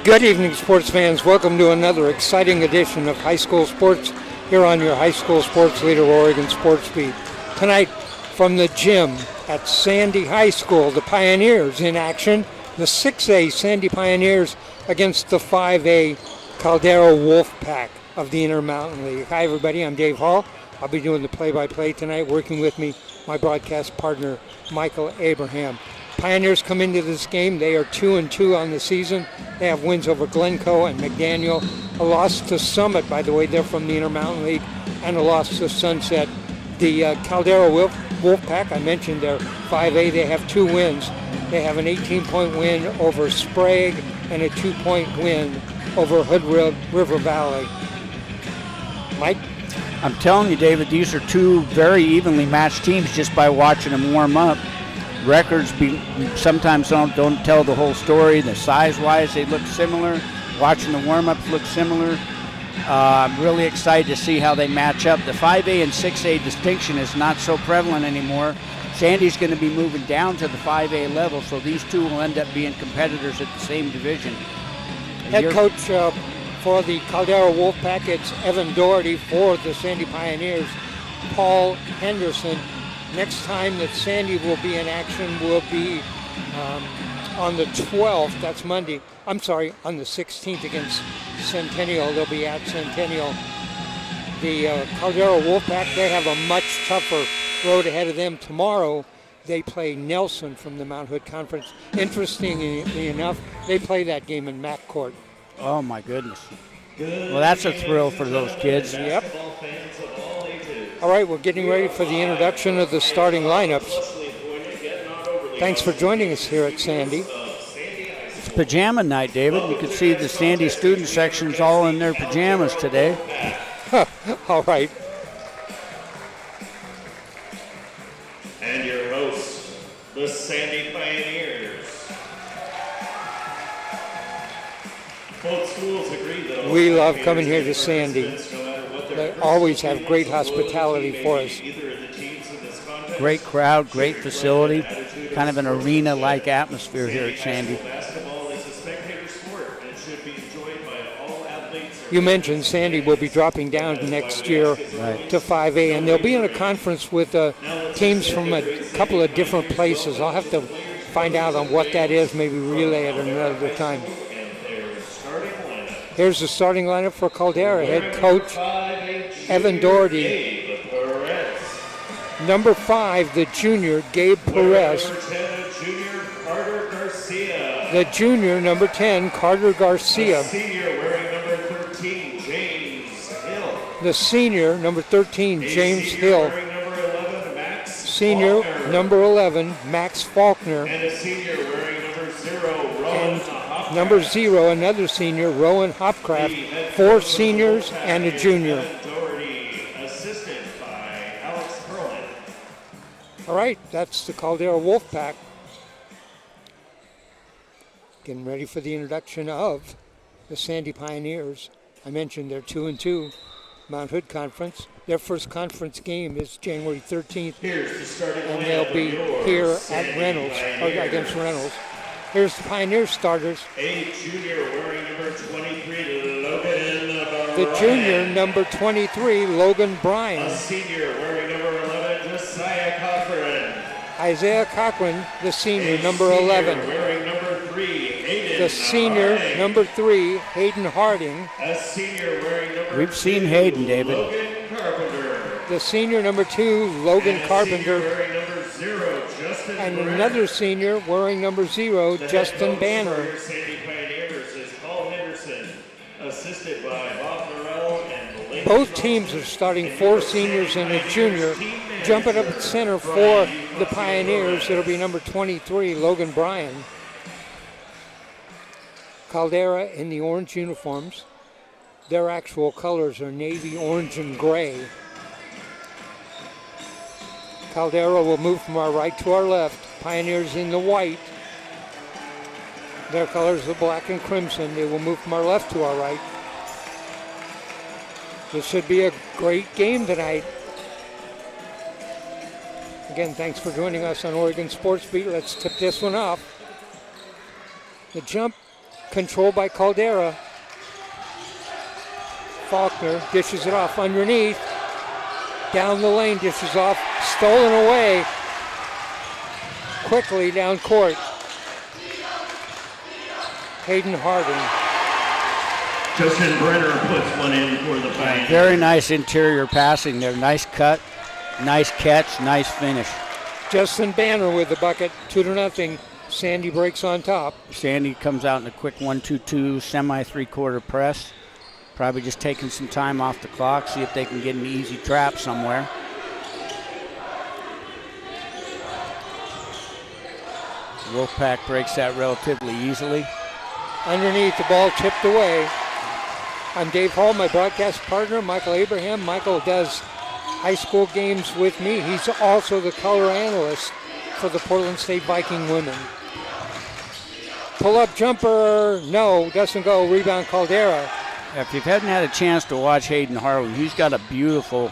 Good evening, sports fans. Welcome to another exciting edition of High School Sports here on your High School Sports Leader, Oregon Sports Beat. Tonight, from the gym at Sandy High School, the Pioneers in action. The 6A Sandy Pioneers against the 5A Caldera Wolfpack of the Intermountain League. Hi, everybody. I'm Dave Hall. I'll be doing the play-by-play tonight. Working with me, my broadcast partner, Michael Abraham. Pioneers come into this game. They are 2-2 on the season. They have wins over Glencoe and McDaniel. A loss to Summit, by the way. They're from the Intermountain League. And a loss to Sunset. The Caldera Wolfpack, I mentioned they're 5A. They have 2 wins. They have an 18-point win over Sprague and a 2-point win over Hood River Valley. Mike? I'm telling you, David, these are 2 very evenly matched teams just by watching them warm up. Records sometimes don't tell the whole story. The size-wise, they look similar. Watching the warm-ups look similar. I'm really excited to see how they match up. The 5A and 6A distinction is not so prevalent anymore. Sandy's going to be moving down to the 5A level, so these 2 will end up being competitors at the same division. Head coach for the Caldera Wolfpack, it's Evan Doherty. For the Sandy Pioneers, Paul Henderson. Next time that Sandy will be in action will be on the 12th. That's Monday. I'm sorry, on the 16th against Centennial. They'll be at Centennial. The Caldera Wolfpack, they have a much tougher road ahead of them. Tomorrow, they play Nelson from the Mount Hood Conference. Interestingly enough, they play that game in Mac Court. Oh, my goodness. Well, that's a thrill for those kids. Yep. All right, we're getting ready for the introduction of the starting lineups. Thanks for joining us here at Sandy. It's pajama night, David. You can see the Sandy student section's all in their pajamas today. All right. And your hosts, the Sandy Pioneers. Both schools agree that we love coming here to Sandy. They always have great hospitality for us. Great crowd, great facility, kind of an arena-like atmosphere here at Sandy. You mentioned Sandy will be dropping down next year to 5A, and they'll be in a conference with teams from a couple of different places. I'll have to find out on what that is, maybe relay it another time. Here's the starting lineup for Caldera. Head coach Evan Doherty. Number 5, the junior, Gabe Perez. The junior, number 10, Carter Garcia. The senior, number 13, James Hill. Senior, number 11, Max Faulkner. And number 0, another senior, Rowan Hopcraft. 4 seniors and a junior. All right, that's the Caldera Wolfpack. Getting ready for the introduction of the Sandy Pioneers. I mentioned they're 2-2, Mount Hood Conference. Their first conference game is January 13th, and they'll be here at Reynolds, or against Reynolds. Here's the Pioneer starters. A junior wearing number 23, Logan Bryan. The junior, number 23, Logan Bryan. A senior wearing number 11, Josiah Cochran. Isaiah Cochran, the senior, number 11. Wearing number 3, Hayden The senior, Harding. number 3, Hayden Harding. A senior wearing number We've seen Hayden, David. Logan Carpenter. The senior, number 2, Logan And Carpenter. Senior wearing number 0, Justin And Banner. another senior wearing number 0, The Justin head coach Banner. for Sandy Pioneers is Paul Henderson, assisted by Bob Norrell and Blake. Both teams are starting 4 seniors and a junior. Jumping up at center for the Pioneers, it'll be number 23, Logan Bryan. Caldera in the orange uniforms. Their actual colors are navy, orange, and gray. Caldera will move from our right to our left. Pioneers in the white. Their colors are black and crimson. They will move from our left to our right. This should be a great game tonight. Again, thanks for joining us on Oregon Sports Beat. Let's tip this one off. The jump controlled by Caldera. Faulkner dishes it off underneath. Down the lane, dishes off. Stolen away. Quickly down court. Hayden Harding. Justin Brenner puts one in for the Pioneers. Very nice interior passing there. Nice cut, nice catch, nice finish. Justin Banner with the bucket, 2-0. Sandy breaks on top. Sandy comes out in a quick 1-2-2 semi three-quarter press. Probably just taking some time off the clock, see if they can get an easy trap somewhere. Wolfpack breaks that relatively easily. Underneath, the ball tipped away. I'm Dave Hall, my broadcast partner, Michael Abraham. Michael does high school games with me. He's also the color analyst for the Portland State Viking women. Pull-up jumper, no, doesn't go. Rebound Caldera. If you haven't had a chance to watch Hayden Harwood, he's got a beautiful,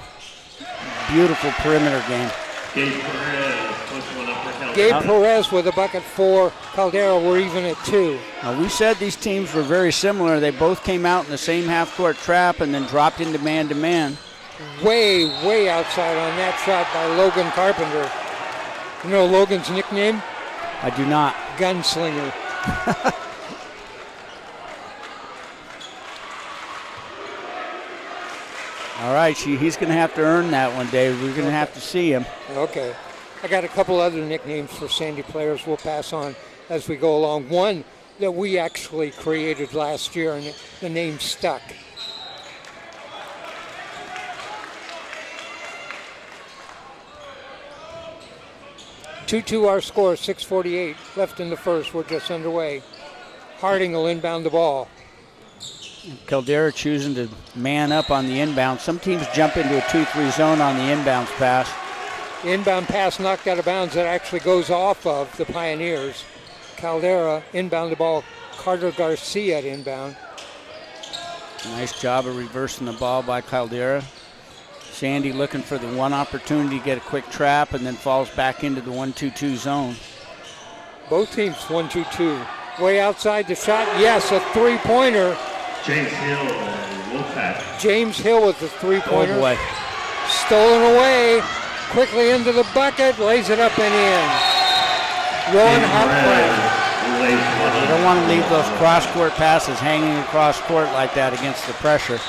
beautiful perimeter game. Gabe Perez puts one up for Caldera. Gabe Perez with a bucket for Caldera. We're even at 2. Now, we said these teams were very similar. They both came out in the same half-court trap and then dropped into man-to-man. Way, way outside on that shot by Logan Carpenter. You know Logan's nickname? I do not. Gunslinger. All right, he's going to have to earn that one, Dave. We're going to have to see him. Okay. I got a couple other nicknames for Sandy players we'll pass on as we go along. One that we actually created last year, and the name stuck. Two-two our score, 6:48 left in the first. We're just underway. Harding will inbound the ball. Caldera choosing to man up on the inbound. Some teams jump into a 2-3 zone on the inbounds pass. The inbound pass knocked out of bounds. That actually goes off of the Pioneers. Caldera inbound the ball. Carter Garcia at inbound. Nice job of reversing the ball by Caldera. Sandy looking for the one opportunity to get a quick trap and then falls back into the 1-2-2 zone. Both teams 1-2-2. Way outside the shot. Yes, a three-pointer. James Hill, Wolfpack. James Hill with the three-pointer. Oh boy. Stolen away. Quickly into the bucket. Lays it up and in. Rowan Hopkins. You don't want to leave those cross-court passes hanging across court like that against the pressure.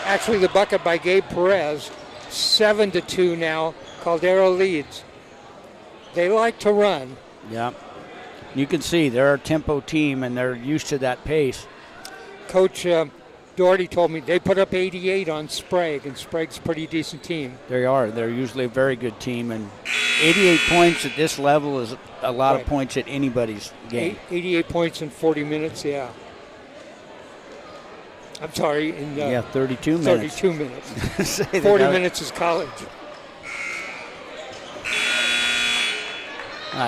Actually, the bucket by Gabe Perez. 7-2 now. Caldera leads. They like to run. Yeah. You can see they're a tempo team and they're used to that pace. Coach Doherty told me they put up 88 on Sprague, and Sprague's a pretty decent team. They are. They're usually a very good team, and 88 points at this level is a lot of points at anybody's game. 88 points in 40 minutes, yeah. I'm sorry, in 32 minutes. 32 minutes. 40 minutes is college.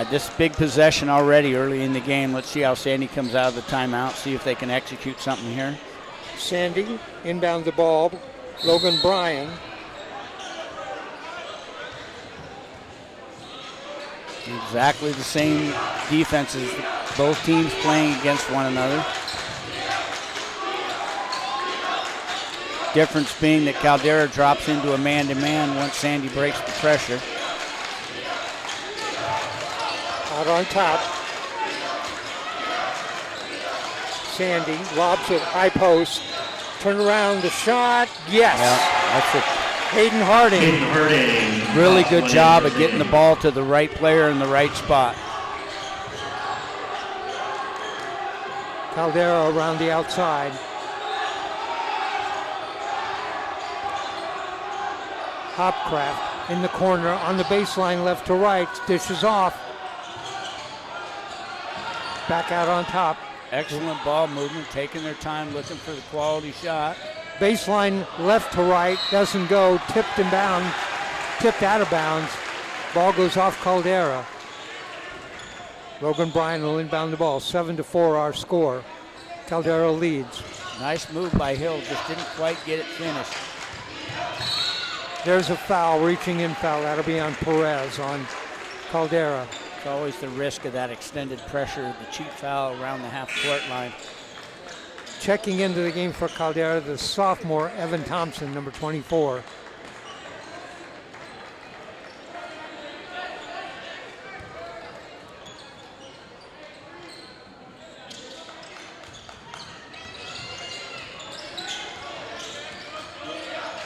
This big possession already early in the game. Let's see how Sandy comes out of the timeout, see if they can execute something here. Sandy inbound the ball. Logan Bryan. Exactly the same defenses, both teams playing against one another. Difference being that Caldera drops into a man-to-man once Sandy breaks the pressure. Out on top. Sandy lobs it, high post. Turn around, the shot. Yes. Yeah, that's it. Hayden Harding. Hayden Harding. Really good job of getting the ball to the right player in the right spot. Caldera around the outside. Hopcraft in the corner on the baseline, left to right. Dishes off. Back out on top. Excellent ball movement, taking their time, looking for the quality shot. Baseline left to right, doesn't go. Tipped out of bounds. Ball goes off Caldera. Logan Bryan will inbound the ball. 7-4 our score. Caldera leads. Nice move by Hill, just didn't quite get it finished. There's a foul, reaching in foul. That'll be on Perez on Caldera. It's always the risk of that extended pressure, the cheap foul around the half-court line. Checking into the game for Caldera, the sophomore Evan Thompson, number 24.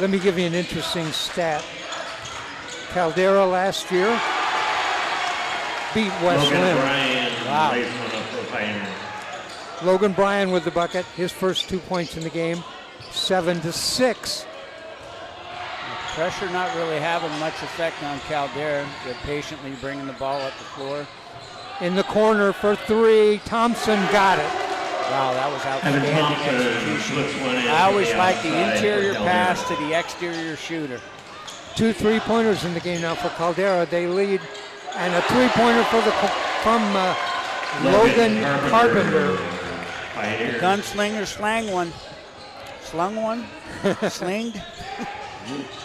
Let me give you an interesting stat. Caldera last year beat West Lim. Wow. Logan Bryan with the bucket, his first 2 points in the game, 7-6. Pressure not really having much effect on Caldera. They're patiently bringing the ball up the floor. In the corner for three, Thompson got it. Wow, that was outstanding execution. I always like the interior pass to the exterior shooter. 2 3-pointers in the game now for Caldera. They lead, and a 3-pointer from Logan Carpenter. The gunslinger slung one, slinged.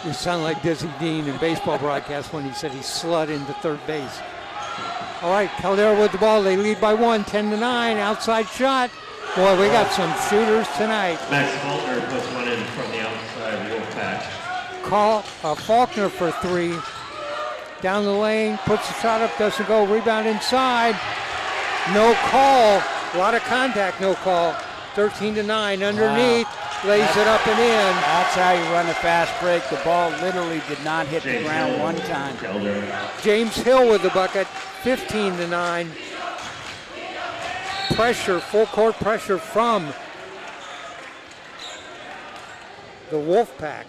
You sound like Dizzy Dean in baseball broadcast when he said he slid into third base. All right, Caldera with the ball. They lead by 1, 10-9. Outside shot. Boy, we got some shooters tonight. Max Faulkner puts one in from the outside, Wolfpack. Faulkner for 3. Down the lane, puts the shot up, doesn't go. Rebound inside. No call. A lot of contact, no call. 13-9 underneath. Wow. Lays it up and in. That's how you run a fast break. The ball literally did not hit the ground one time. James Hill with the bucket, 15-9. Pressure, full court pressure from the Wolfpack,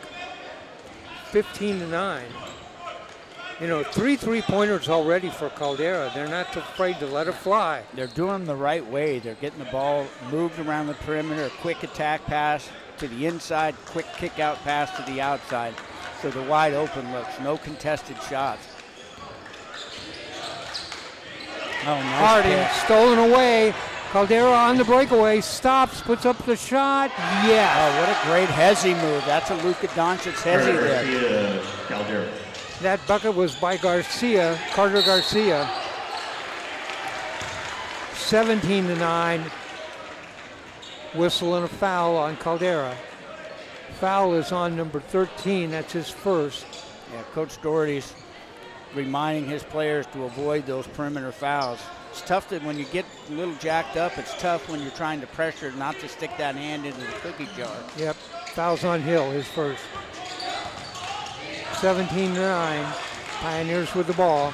15-9. You know, 3 3-pointers already for Caldera. They're not afraid to let it fly. They're doing the right way. They're getting the ball moved around the perimeter, quick attack pass to the inside, quick kick out pass to the outside. So the wide open looks, no contested shots. Oh, nice Harding, catch. stolen away. Caldera on the breakaway, stops, puts up the shot. Yes. Oh, what a great Hezzy move. That's a Luka Doncic Hezzy there. Caldera. That bucket was by Garcia, Carter Garcia. 17-9. Whistle and a foul on Caldera. Foul is on number 13. That's his first. Yeah, Coach Doherty's reminding his players to avoid those perimeter fouls. It's tough that when you get a little jacked up, it's tough when you're trying to pressure not to stick that hand into the cookie jar. Yep, foul's on Hill, his first. 17-9, Pioneers with the ball.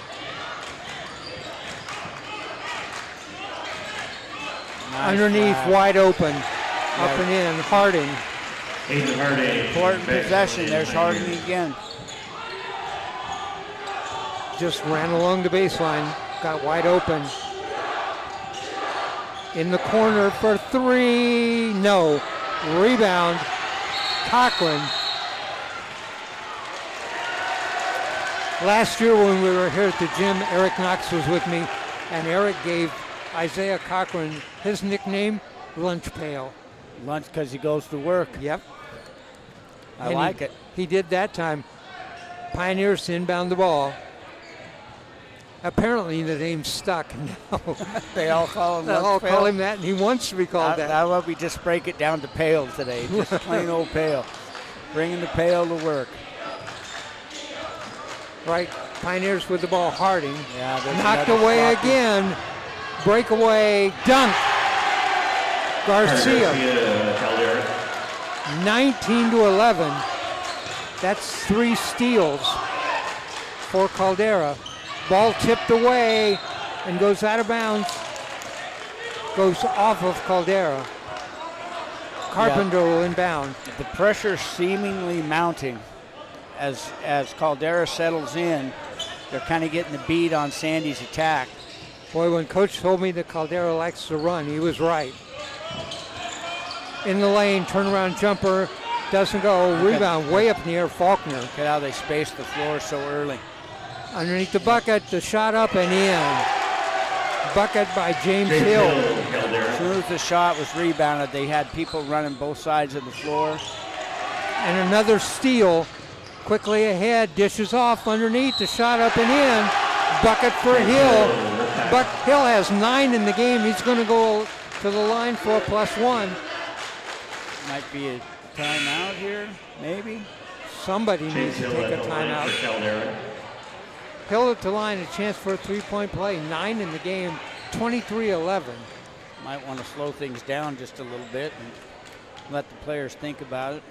Nice underneath, flag. wide open, up and in, Harding. Important possession, there's Harding again. Just ran along the baseline, got wide open. In the corner for 3, no. Rebound, Cochran. Last year when we were here at the gym, Eric Knox was with me, and Eric gave Isaiah Cochran his nickname, Lunch Pail. Lunch because he goes to work. Yep. I like it. He did that time. Pioneers to inbound the ball. Apparently the name's stuck now. They all call him They all Lunch Pail? call him that, and he wants to be called that. How about we just break it down to pail today? Just plain old pail. Bringing the pail to work. Right, Pioneers with the ball, Harding. Yeah, knocked away again. Breakaway, dunk. Garcia. 19-11. That's 3 steals for Caldera. Ball tipped away and goes out of bounds. Goes off of Caldera. Carpenter will inbound. The pressure seemingly mounting as Caldera settles in. They're kind of getting the beat on Sandy's attack. Boy, when Coach told me that Caldera likes to run, he was right. In the lane, turnaround jumper, doesn't go. Rebound way up in the air, Faulkner. Look at how they spaced the floor so early. Underneath the bucket, the shot up and in. Bucket by James Hill. As soon as the shot was rebounded, they had people running both sides of the floor. And another steal. Quickly ahead, dishes off underneath, the shot up and in. Bucket for Hill. But Hill has 9 in the game. He's going to go to the line for a +1. Might be a timeout here, maybe. Somebody needs to take a timeout. Hill at the line, a chance for a 3-point play. 9 in the game, 23-11. Might want to slow things down just a little bit and let the players think about it.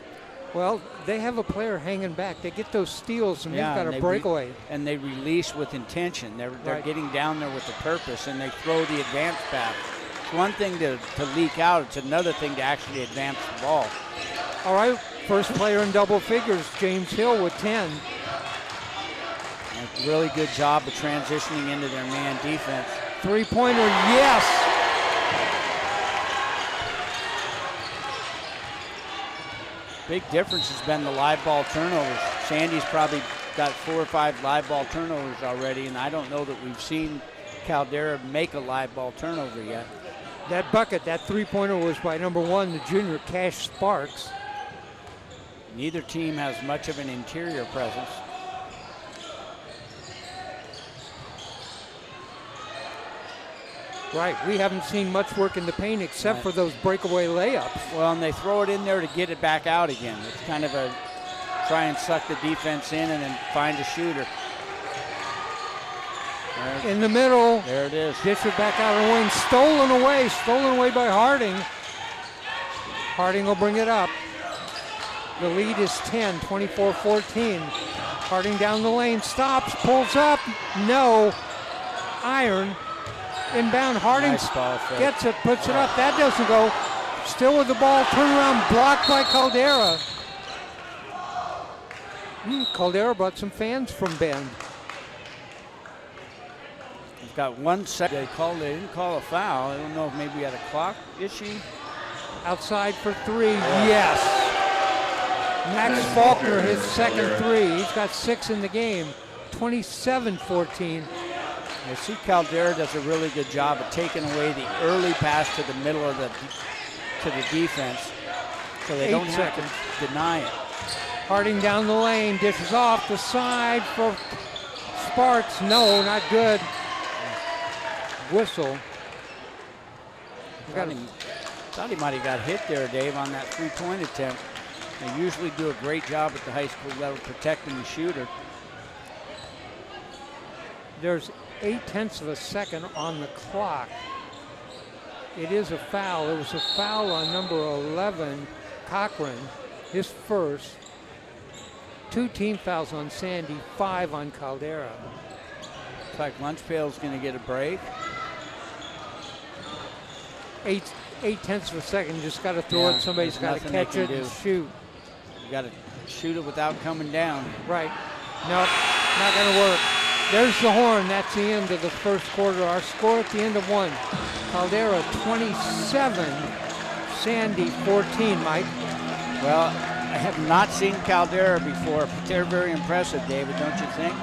Well, they have a player hanging back. They get those steals, and they've got a breakaway. And they release with intention. They're Right. getting down there with a purpose, and they throw the advance pass. It's one thing to leak out. It's another thing to actually advance the ball. All right, first player in double figures, James Hill with 10. And a really good job of transitioning into their man defense. Three-pointer, yes! Big difference has been the live ball turnovers. Sandy's probably got 4 or 5 live ball turnovers already, and I don't know that we've seen Caldera make a live ball turnover yet. That bucket, that three-pointer was by number 1, the junior Cash Sparks. Neither team has much of an interior presence. Right, we haven't seen much work in the paint except for those breakaway layups. Well, and they throw it in there to get it back out again. It's kind of a try and suck the defense in and then find a shooter. In the middle. There it is. Dish it back out of the wing. Stolen away by Harding. Harding will bring it up. The lead is 10, 24-14. Harding down the lane, stops, pulls up. No. Iron. Inbound, Harding Nice ball fake. gets it, puts it up. That doesn't go. Still with the ball, turnaround, blocked by Caldera. Caldera brought some fans from Bend. He's got 1 second. They didn't call a foul. I don't know if maybe we had a clock issue. Outside for 3, yes. Max Faulkner, his second 3. He's got 6 in the game, 27-14. I see Caldera does a really good job of taking away the early pass to the middle of the defense, so they 8 don't seconds. have to deny it. Harding down the lane, dishes off the side for Sparks. No, not good. Whistle. Thought he might have got hit there, Dave, on that 3-point attempt. They usually do a great job at the high school level protecting the shooter. There's 0.8 of a second on the clock. It is a foul. It was a foul on number 11, Cochran, his first. 2 team fouls on Sandy, 5 on Caldera. Looks like Lunchpail's going to get a break. 0.8 of a second. Just got to throw it. Somebody's got to catch it and shoot. You got to shoot it without coming down. Right. Nope, not going to work. There's the horn. That's the end of the first quarter. Our score at the end of 1. Caldera 27, Sandy 14, Mike. Well, I have not seen Caldera before, but they're very impressive, David, don't you think?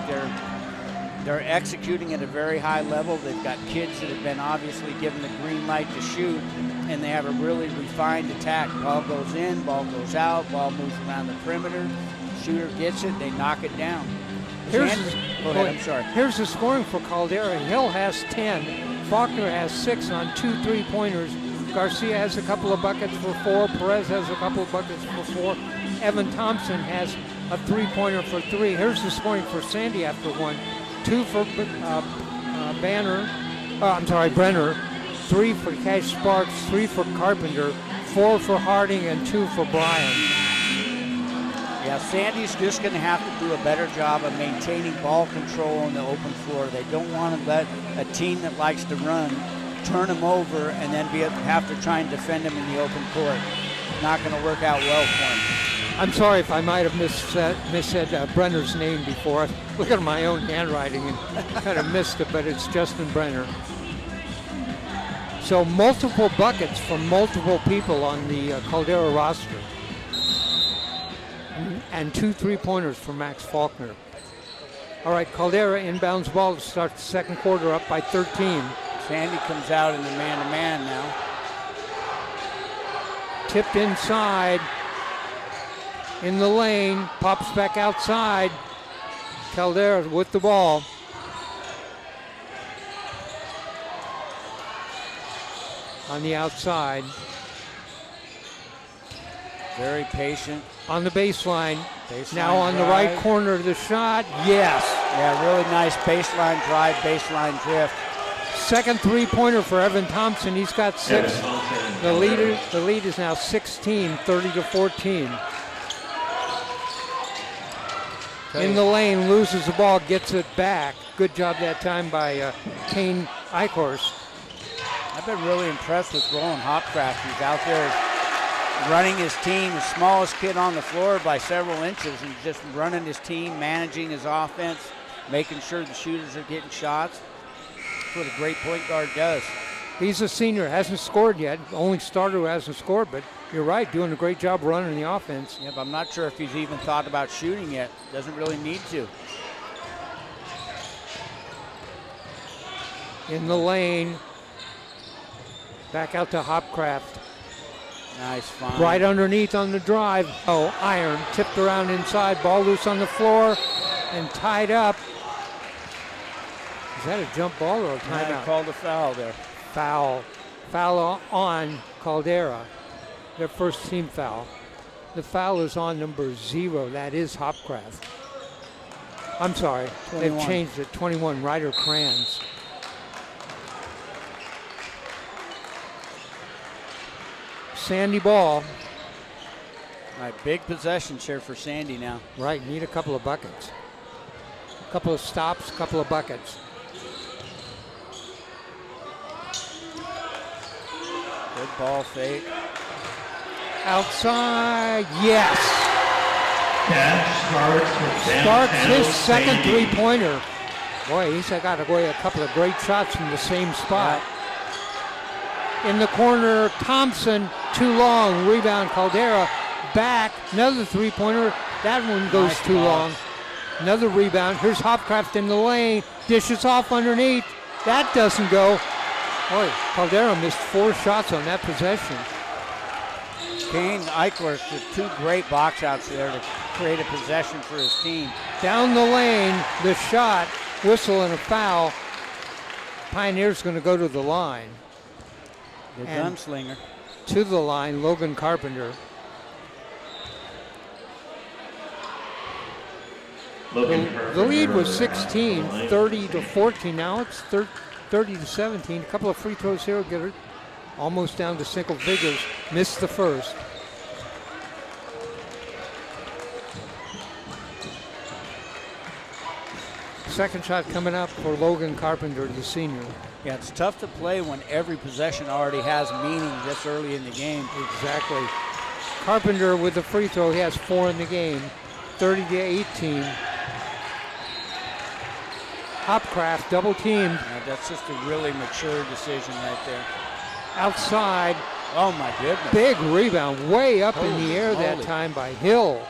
They're executing at a very high level. They've got kids that have been obviously given the green light to shoot, and they have a really refined attack. Ball goes in, ball goes out, ball moves around the perimeter. Shooter gets it, they knock it down. Go ahead, I'm sorry. Here's the scoring for Caldera. Hill has 10. Faulkner has 6 on 2 3-pointers. Garcia has a couple of buckets for 4. Perez has a couple of buckets for 4. Evan Thompson has a 3-pointer for 3. Here's the scoring for Sandy after 1. 2 for Brenner. 3 for Cash Sparks. 3 for Carpenter. 4 for Harding and 2 for Bryan. Yeah, Sandy's just going to have to do a better job of maintaining ball control on the open floor. They don't want to let a team that likes to run turn them over and then have to try and defend them in the open court. Not going to work out well for them. I'm sorry if I might have missaid Brenner's name before. I look at my own handwriting and kind of missed it, but it's Justin Brenner. So multiple buckets from multiple people on the Caldera roster. And 2 3-pointers for Max Faulkner. All right, Caldera inbounds ball to start the second quarter up by 13. Sandy comes out in the man-to-man now. Tipped inside. In the lane, pops back outside. Caldera with the ball. on the outside. Very patient. On the baseline. Baseline Now on the drive. right corner, the shot. Yes. Yeah, really nice baseline drive, baseline drift. Second three-pointer for Evan Thompson. He's got 6. Evan Thompson. The lead is now 16, 30-14. In the lane, loses the ball, gets it back. Good job that time by Kane Eichhorst. I've been really impressed with Roland Hopcraft. He's out there running his team, the smallest kid on the floor by several inches, and just running his team, managing his offense, making sure the shooters are getting shots. That's what a great point guard does. He's a senior, hasn't scored yet. Only starter who hasn't scored, but you're right, doing a great job running the offense. Yeah, but I'm not sure if he's even thought about shooting yet. Doesn't really need to. In the lane, back out to Hopcraft. Nice find. Right underneath on the drive. Oh, iron, tipped around inside, ball loose on the floor, and tied up. Is that a jump ball or a Yeah, timeout? called a foul there. Foul on Caldera, their first team foul. The foul is on number 0. That is Hopcraft. I'm sorry, 21. They've changed it. 21, Ryder Kranz. Sandy ball. All right, big possessions here for Sandy now. Right, need a couple of buckets. A couple of stops, a couple of buckets. Good ball fake. Outside, yes. Cash Starks his handles second Sandy. three-pointer. Boy, he's got away a couple of great shots from the same spot. In the corner, Thompson, too long. Rebound, Caldera, back. Another three-pointer. That one goes Nice too ball. long. Another rebound. Here's Hopcraft in the lane. Dishes off underneath. That doesn't go. Boy, Caldera missed 4 shots on that possession. Kane Eichhorst with 2 great box outs there to create a possession for his team. Down the lane, the shot, whistle and a foul. Pioneer's going to go to the line. The And gunslinger. to the line, Logan Carpenter. The lead was 16, 30-14. Now it's 30-17. A couple of free throws here, get it almost down to single figures. Missed the first. Second shot coming up for Logan Carpenter, the senior. Yeah, it's tough to play when every possession already has meaning this early in the game. Exactly. Carpenter with the free throw, he has 4 in the game, 30-18. Hopcraft double teamed Yeah, that's just a really mature decision right there. outside. Oh my goodness. Big rebound, way up in Holy the air that moly. time by Hill.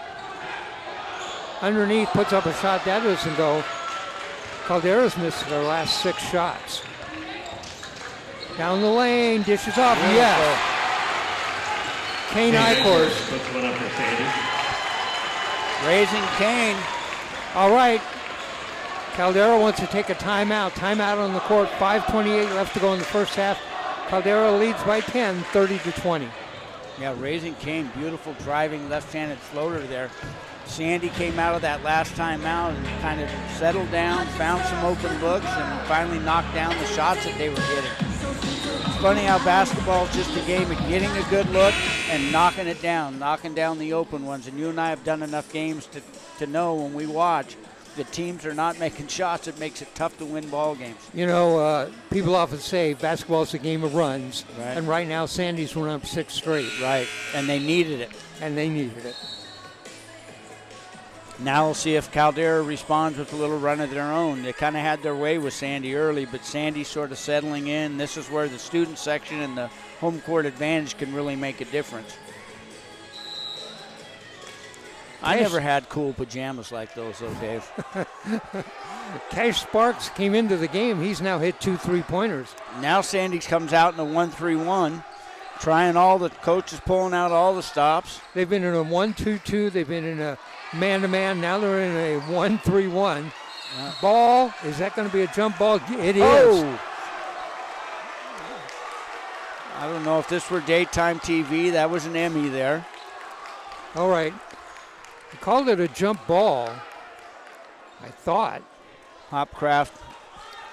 Underneath, puts up a shot, that doesn't go. Caldera's missed their last 6 shots. Down the lane, dishes off, yes. Kane Eichhorst. Puts one up for Sandy. Raising Kane. All right. Caldera wants to take a timeout. Timeout on the court. 5:28 left to go in the first half. Caldera leads by 10, 30-20. Yeah, raising Kane. Beautiful driving left-handed floater there. Sandy came out of that last timeout and kind of settled down, found some open looks, and finally knocked down the shots that they were getting. It's funny how basketball is just a game of getting a good look and knocking it down, knocking down the open ones. And you and I have done enough games to know when we watch the teams are not making shots, it makes it tough to win ball games. You know, people often say basketball is a game of runs. Right. And right now, Sandy's run up 6 straight. Right, and they needed it. And they needed it. Now we'll see if Caldera responds with a little run of their own. They kind of had their way with Sandy early, but Sandy's sort of settling in. This is where the student section and the home court advantage can really make a difference. I never had cool pajamas like those, though, Dave. Cash Sparks came into the game. He's now hit 2 3-pointers. Now Sandy comes out in a 1-3-1, trying all the coaches pulling out all the stops. They've been in a 1-2-2. They've been in a man-to-man. Now they're in a 1-3-1. Ball, is that going to be a jump ball? It is. Oh! I don't know if this were daytime TV. That was an Emmy there. All right. He called it a jump ball, I thought. Hopcraft.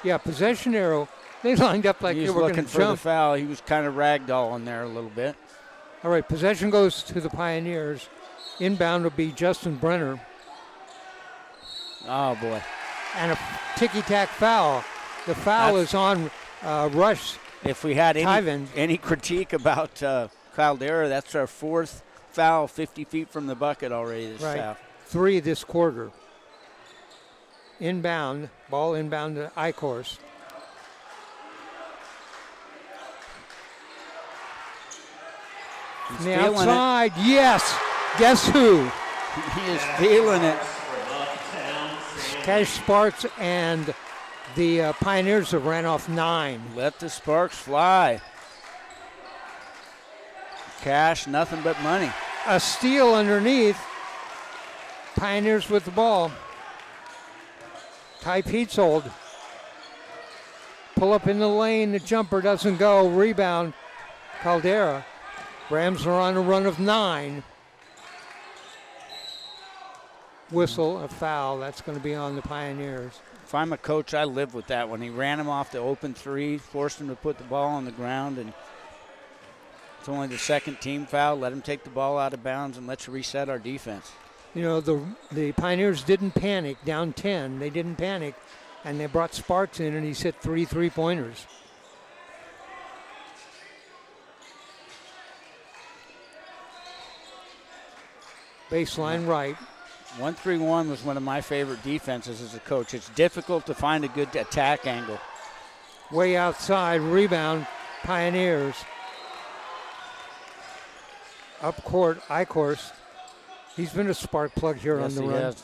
Yeah, possession arrow. They lined up like He they was were going looking to for the jump. foul. He was kind of ragdolling there a little bit. All right, possession goes to the Pioneers. Inbound will be Justin Brenner. Oh, boy. And a ticky-tack foul. The foul is on Rush. If we had Tyven. any critique about Caldera, that's our fourth foul 50 feet from the bucket already this half. 3 this quarter. Inbound, ball inbound to Eichhorst. From the outside, yes. Guess who? He is feeling it. Cash Sparks and the Pioneers have ran off 9. Let the sparks fly. Cash, nothing but money. A steal underneath. Pioneers with the ball. Ty Peetzold. Pull up in the lane. The jumper doesn't go. Rebound. Caldera. Rams are on a run of 9. Whistle, a foul. That's going to be on the Pioneers. If I'm a coach, I live with that one. He ran him off the open 3, forced him to put the ball on the ground, and it's only the second team foul. Let him take the ball out of bounds, and let's reset our defense. You know, the Pioneers didn't panic, down 10. They didn't panic, and they brought Sparks in, and he's hit 3 3-pointers. Baseline right. 1-3-1 was one of my favorite defenses as a coach. It's difficult to find a good attack angle. Way outside, rebound, Pioneers. Up court, Eichhorst. He's been a spark plug here on the run. Has.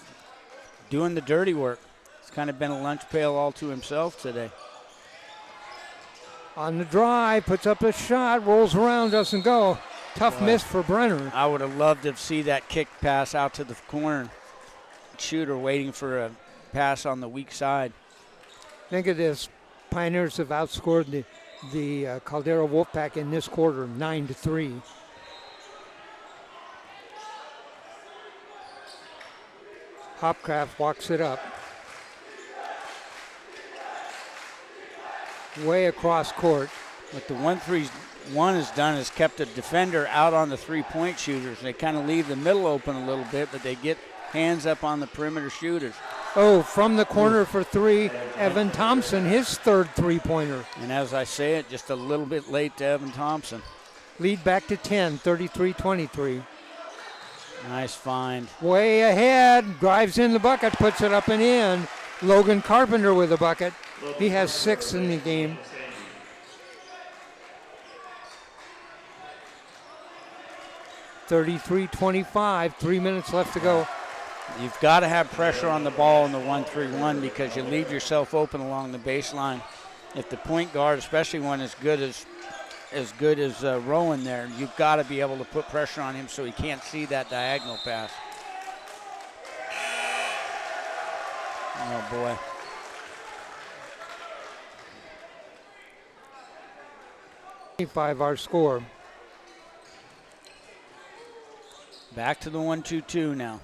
Doing the dirty work. He's kind of been a lunch pail all to himself today. On the drive, puts up a shot, rolls around, doesn't go. Tough miss for Brenner. I would have loved to see that kick pass out to the corner. Shooter waiting for a pass on the weak side. Think of this. Pioneers have outscored the Caldera Wolfpack in this quarter 9-3. Hopcraft walks it up. Way across court. What the 1-3-1 has done is kept a defender out on the three-point shooters. They kind of leave the middle open a little bit, but they get hands up on the perimeter shooters. Oh, from the corner for 3, Evan Thompson, his third three-pointer. And as I say it, just a little bit late to Evan Thompson. Lead back to 10, 33-23. Nice find. Way ahead, drives in the bucket, puts it up and in. Logan Carpenter with a bucket. He has 6 in the game. (33-25), 3 minutes left to go. You've got to have pressure on the ball in the 1-3-1 because you leave yourself open along the baseline. If the point guard, especially one as good as Rowan there, you've got to be able to put pressure on him so he can't see that diagonal pass. Oh, boy. Our score. Back to the 1-2-2 now.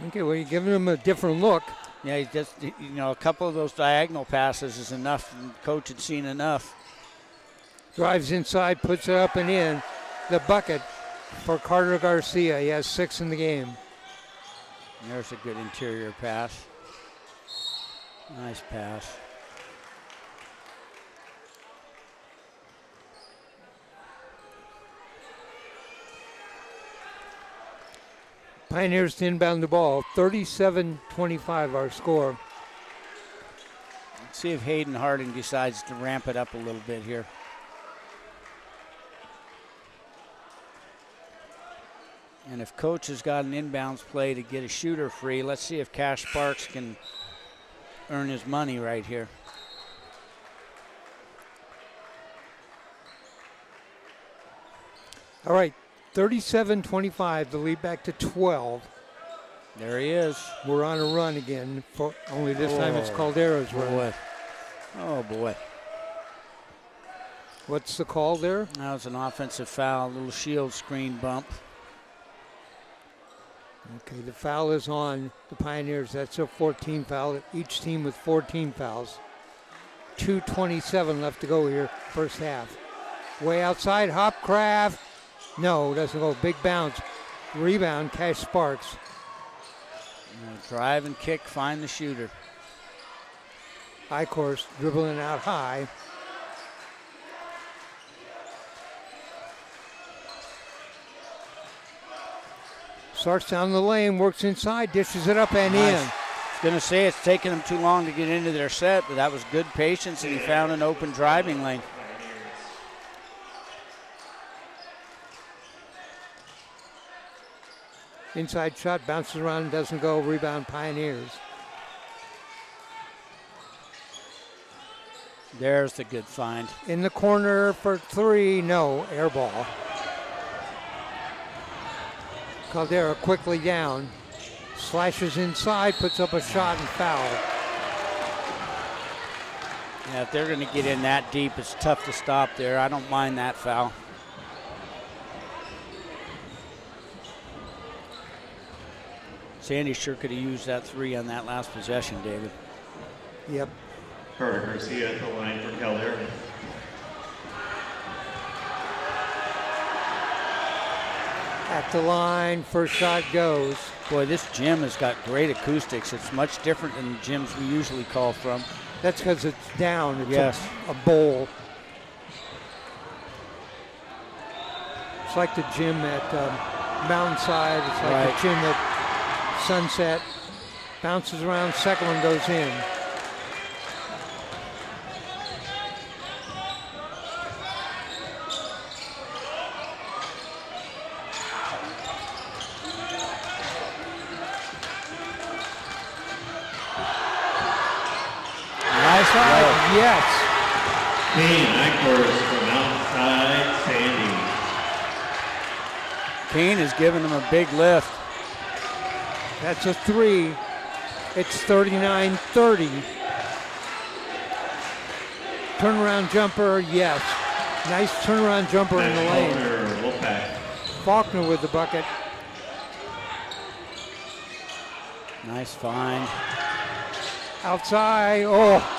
Okay, well, you're giving him a different look. Yeah, he just, a couple of those diagonal passes is enough. And the coach had seen enough. Drives inside, puts it up and in. The bucket for Carter Garcia. He has 6 in the game. There's a good interior pass. Nice pass. Pioneers to inbound the ball. 37-25 our score. Let's see if Hayden Harding decides to ramp it up a little bit here. And if coach has got an inbounds play to get a shooter free, let's see if Cash Sparks can earn his money right here. All right, 37-25, the lead back to 12. There he is. We're on a run again, only this time it's Caldera's run. Boy. Oh, boy. What's the call there? That was an offensive foul, a little shield screen bump. Okay, the foul is on the Pioneers. That's a 14 foul. Each team with 14 fouls. 2:27 left to go here, first half. Way outside, Hopcraft. No, doesn't go. Big bounce. Rebound, Cash Sparks. Drive and kick, find the shooter. Icorst dribbling out high. Starts down the lane, works inside, dishes it up and in. I was going to say it's taken them too long to get into their set, but that was good patience, and he found an open driving lane. Inside shot, bounces around, doesn't go. Rebound, Pioneers. There's the good find. In the corner for three, no, air ball. Caldera quickly down, slashes inside, puts up a shot and foul. Yeah, if they're going to get in that deep, it's tough to stop there. I don't mind that foul. Sandy sure could have used that three on that last possession, David. Yep. Carter Garcia at the line for Caldera. At the line, first shot goes. Boy, this gym has got great acoustics. It's much different than the gyms we usually call from. That's because it's down. It's yes. a bowl. It's like the gym at Mountainside. It's like right. the gym at Sunset. Bounces around, second one goes in. Yes. Kane Eichhorst from outside Sandy. Kane is giving him a big lift. That's a three. It's 39-30. Turnaround jumper, yes. Nice turnaround jumper in the lane. Wolfpack. Faulkner with the bucket. Nice find. Outside, oh.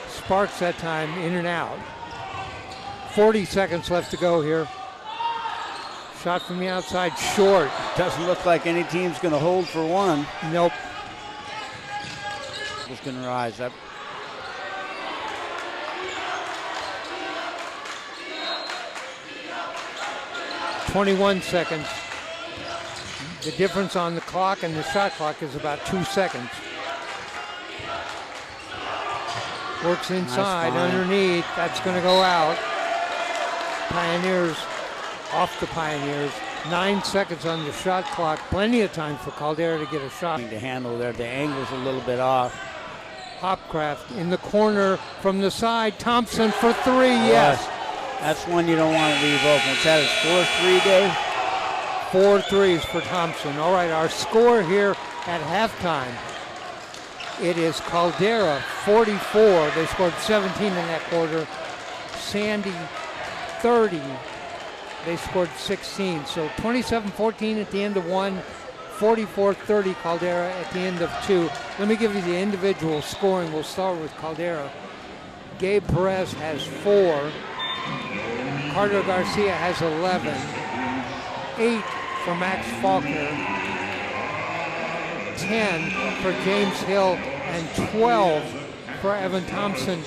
Sparks that time, in and out. 40 seconds left to go here. Shot from the outside, short. Doesn't look like any team's going to hold for one. Nope. Just going to rise up. .21 seconds. The difference on the clock and the shot clock is about 2 seconds. Works inside, nice underneath. That's going to go out. Pioneers, off the Pioneers. 9 seconds on the shot clock. Plenty of time for Caldera to get a shot. To handle there, the angle's a little bit off. Hopcraft in the corner from the side. Thompson for three, yes. That's one you don't want to leave open. Is that his 4-3 day? 4 threes for Thompson. All right, our score here at halftime. It is Caldera 44. They scored 17 in that quarter. Sandy 30. They scored 16. So 27-14 at the end of one. 44-30 Caldera at the end of two. Let me give you the individual scoring. We'll start with Caldera. Gabe Perez has 4. Carter Garcia has 11. 8 for Max Faulkner. 10 for James Hill, and 12 for Evan Thompson.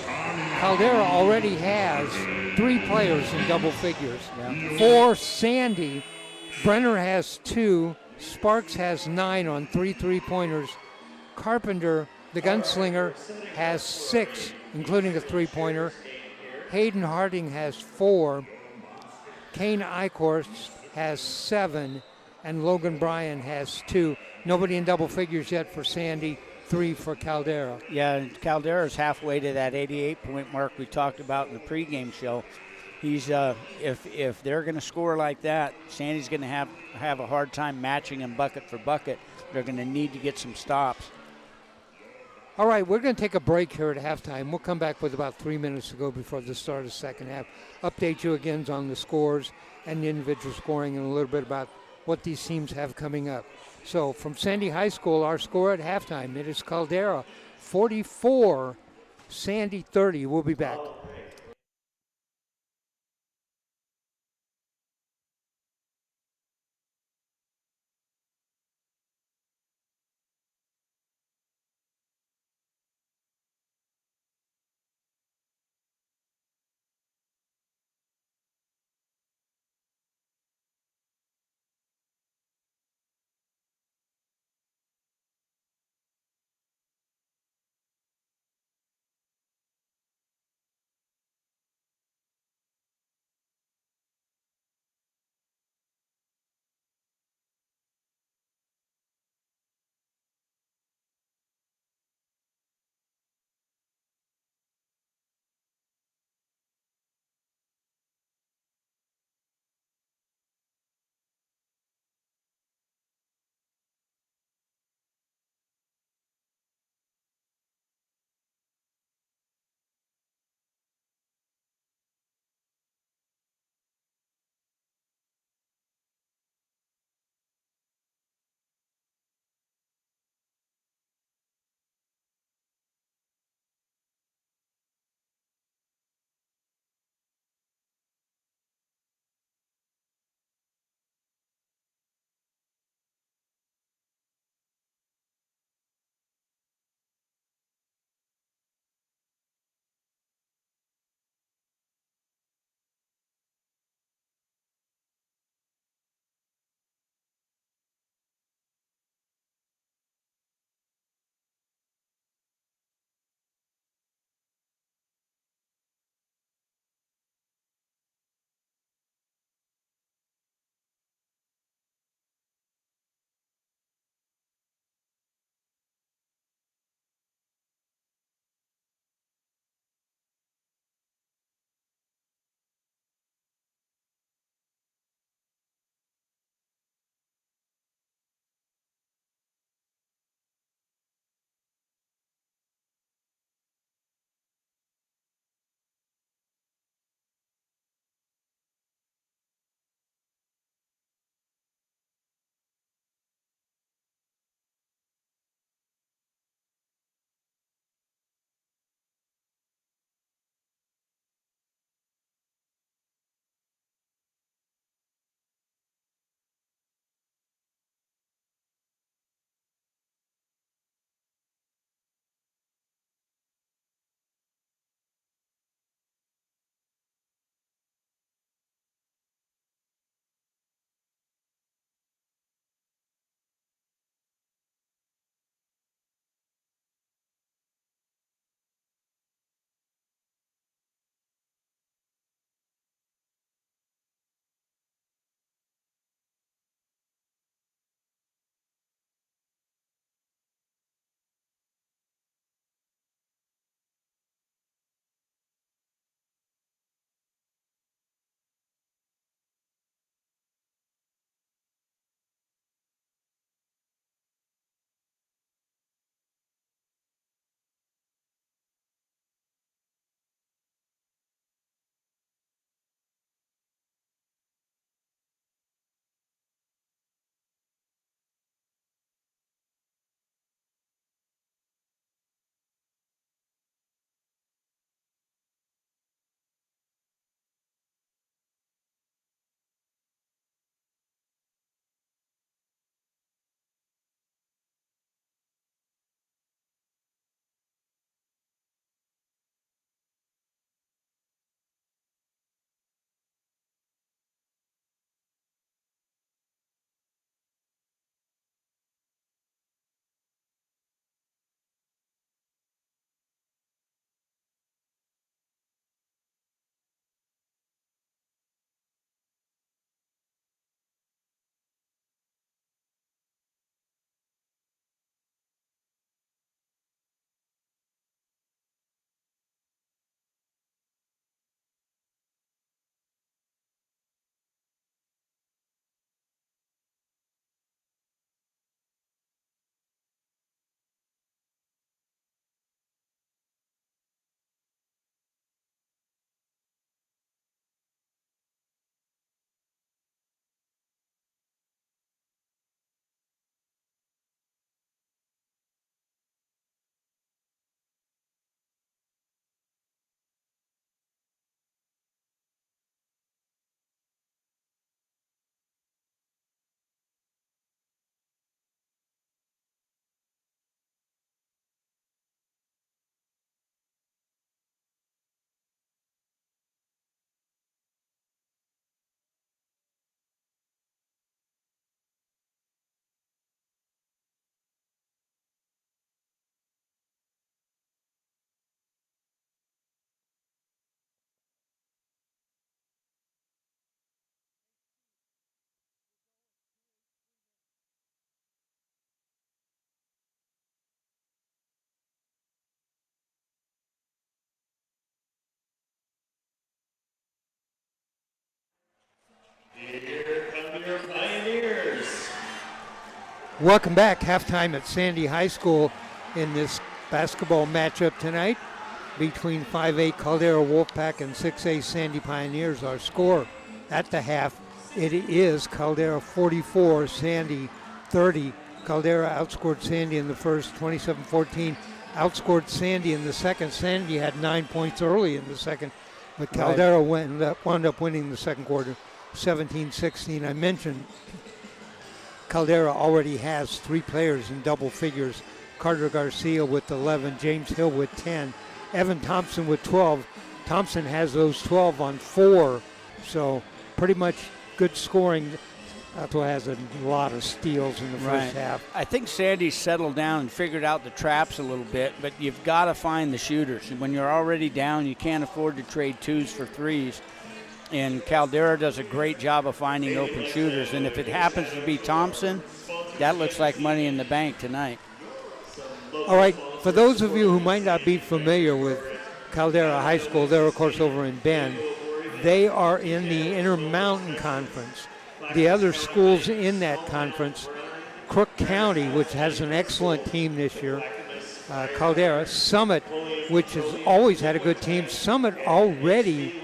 Caldera already has 3 players in double figures. Yeah. For Sandy, Brenner has 2, Sparks has 9 on 3 3-pointers. Carpenter, the gunslinger, has 6, including a 3-pointer. Hayden Harding has 4. Kane Eichhorst has 7, and Logan Bryan has 2. Nobody in double figures yet for Sandy, 3 for Caldera. Yeah, Caldera's halfway to that 88-point mark we talked about in the pregame show. He's if they're going to score like that, Sandy's going to have a hard time matching them bucket for bucket. They're going to need to get some stops. All right, we're going to take a break here at halftime. We'll come back with about 3 minutes to go before the start of the second half. Update you again on the scores and the individual scoring and a little bit about what these teams have coming up. So from Sandy High School, our score at halftime, it is Caldera 44, Sandy 30. We'll be back. Welcome back. Halftime at Sandy High School in this basketball matchup tonight between 5A Caldera Wolfpack and 6A Sandy Pioneers. Our score at the half, it is Caldera 44, Sandy 30. Caldera outscored Sandy in the first, 27-14. Outscored Sandy in the second. Sandy had 9 points early in the second, but Caldera wound up winning the second quarter, 17-16. I mentioned Caldera already has 3 players in double figures. Carter Garcia with 11, James Hill with 10, Evan Thompson with 12. Thompson has those 12 on 4, so pretty much good scoring. Alto has a lot of steals in the first half. I think Sandy's settled down and figured out the traps a little bit, but you've got to find the shooters. When you're already down, you can't afford to trade 2s for 3s. And Caldera does a great job of finding open shooters. And if it happens to be Thompson, that looks like money in the bank tonight. All right, for those of you who might not be familiar with Caldera High School, they're, of course, over in Bend. They are in the Intermountain Conference. The other schools in that conference, Crook County, which has an excellent team this year, Caldera, Summit, which has always had a good team. Summit already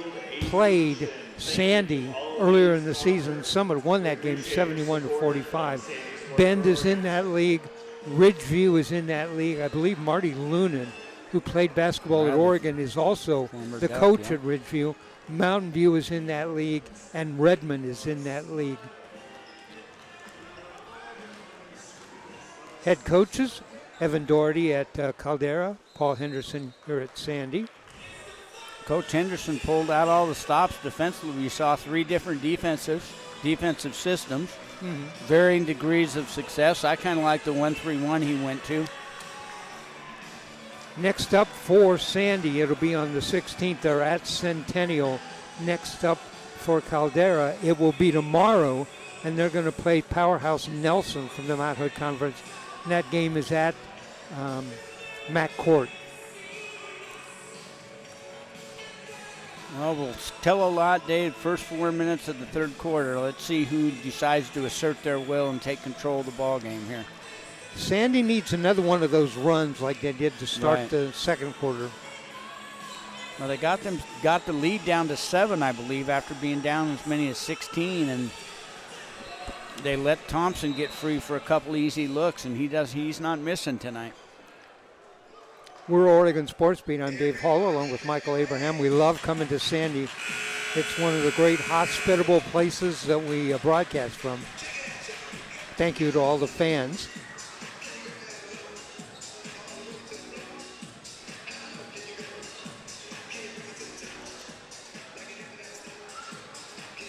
played Sandy earlier in the season. Summit won that game 71-45. Bend is in that league. Ridgeview is in that league. I believe Marty Lunan, who played basketball at Oregon, is also the coach at Ridgeview. Mountain View is in that league, and Redmond is in that league. Head coaches, Evan Doherty at Caldera, Paul Henderson here at Sandy. Coach Henderson pulled out all the stops defensively. We saw 3 different defensive systems, varying degrees of success. I kind of like the 1-3-1 he went to. Next up for Sandy, it'll be on the 16th. They're at Centennial. Next up for Caldera, it will be tomorrow, and they're going to play Powerhouse Nelson from the Mount Hood Conference. And that game is at Mac Court. Well, we'll tell a lot, Dave. First 4 minutes of the third quarter. Let's see who decides to assert their will and take control of the ball game here. Sandy needs another one of those runs like they did to start the second quarter. Well, they got the lead down to 7, I believe, after being down as many as 16, and they let Thompson get free for a couple easy looks, and he's not missing tonight. We're Oregon Sports Beat. I'm Dave Hall along with Michael Abraham. We love coming to Sandy. It's one of the great hospitable places that we broadcast from. Thank you to all the fans.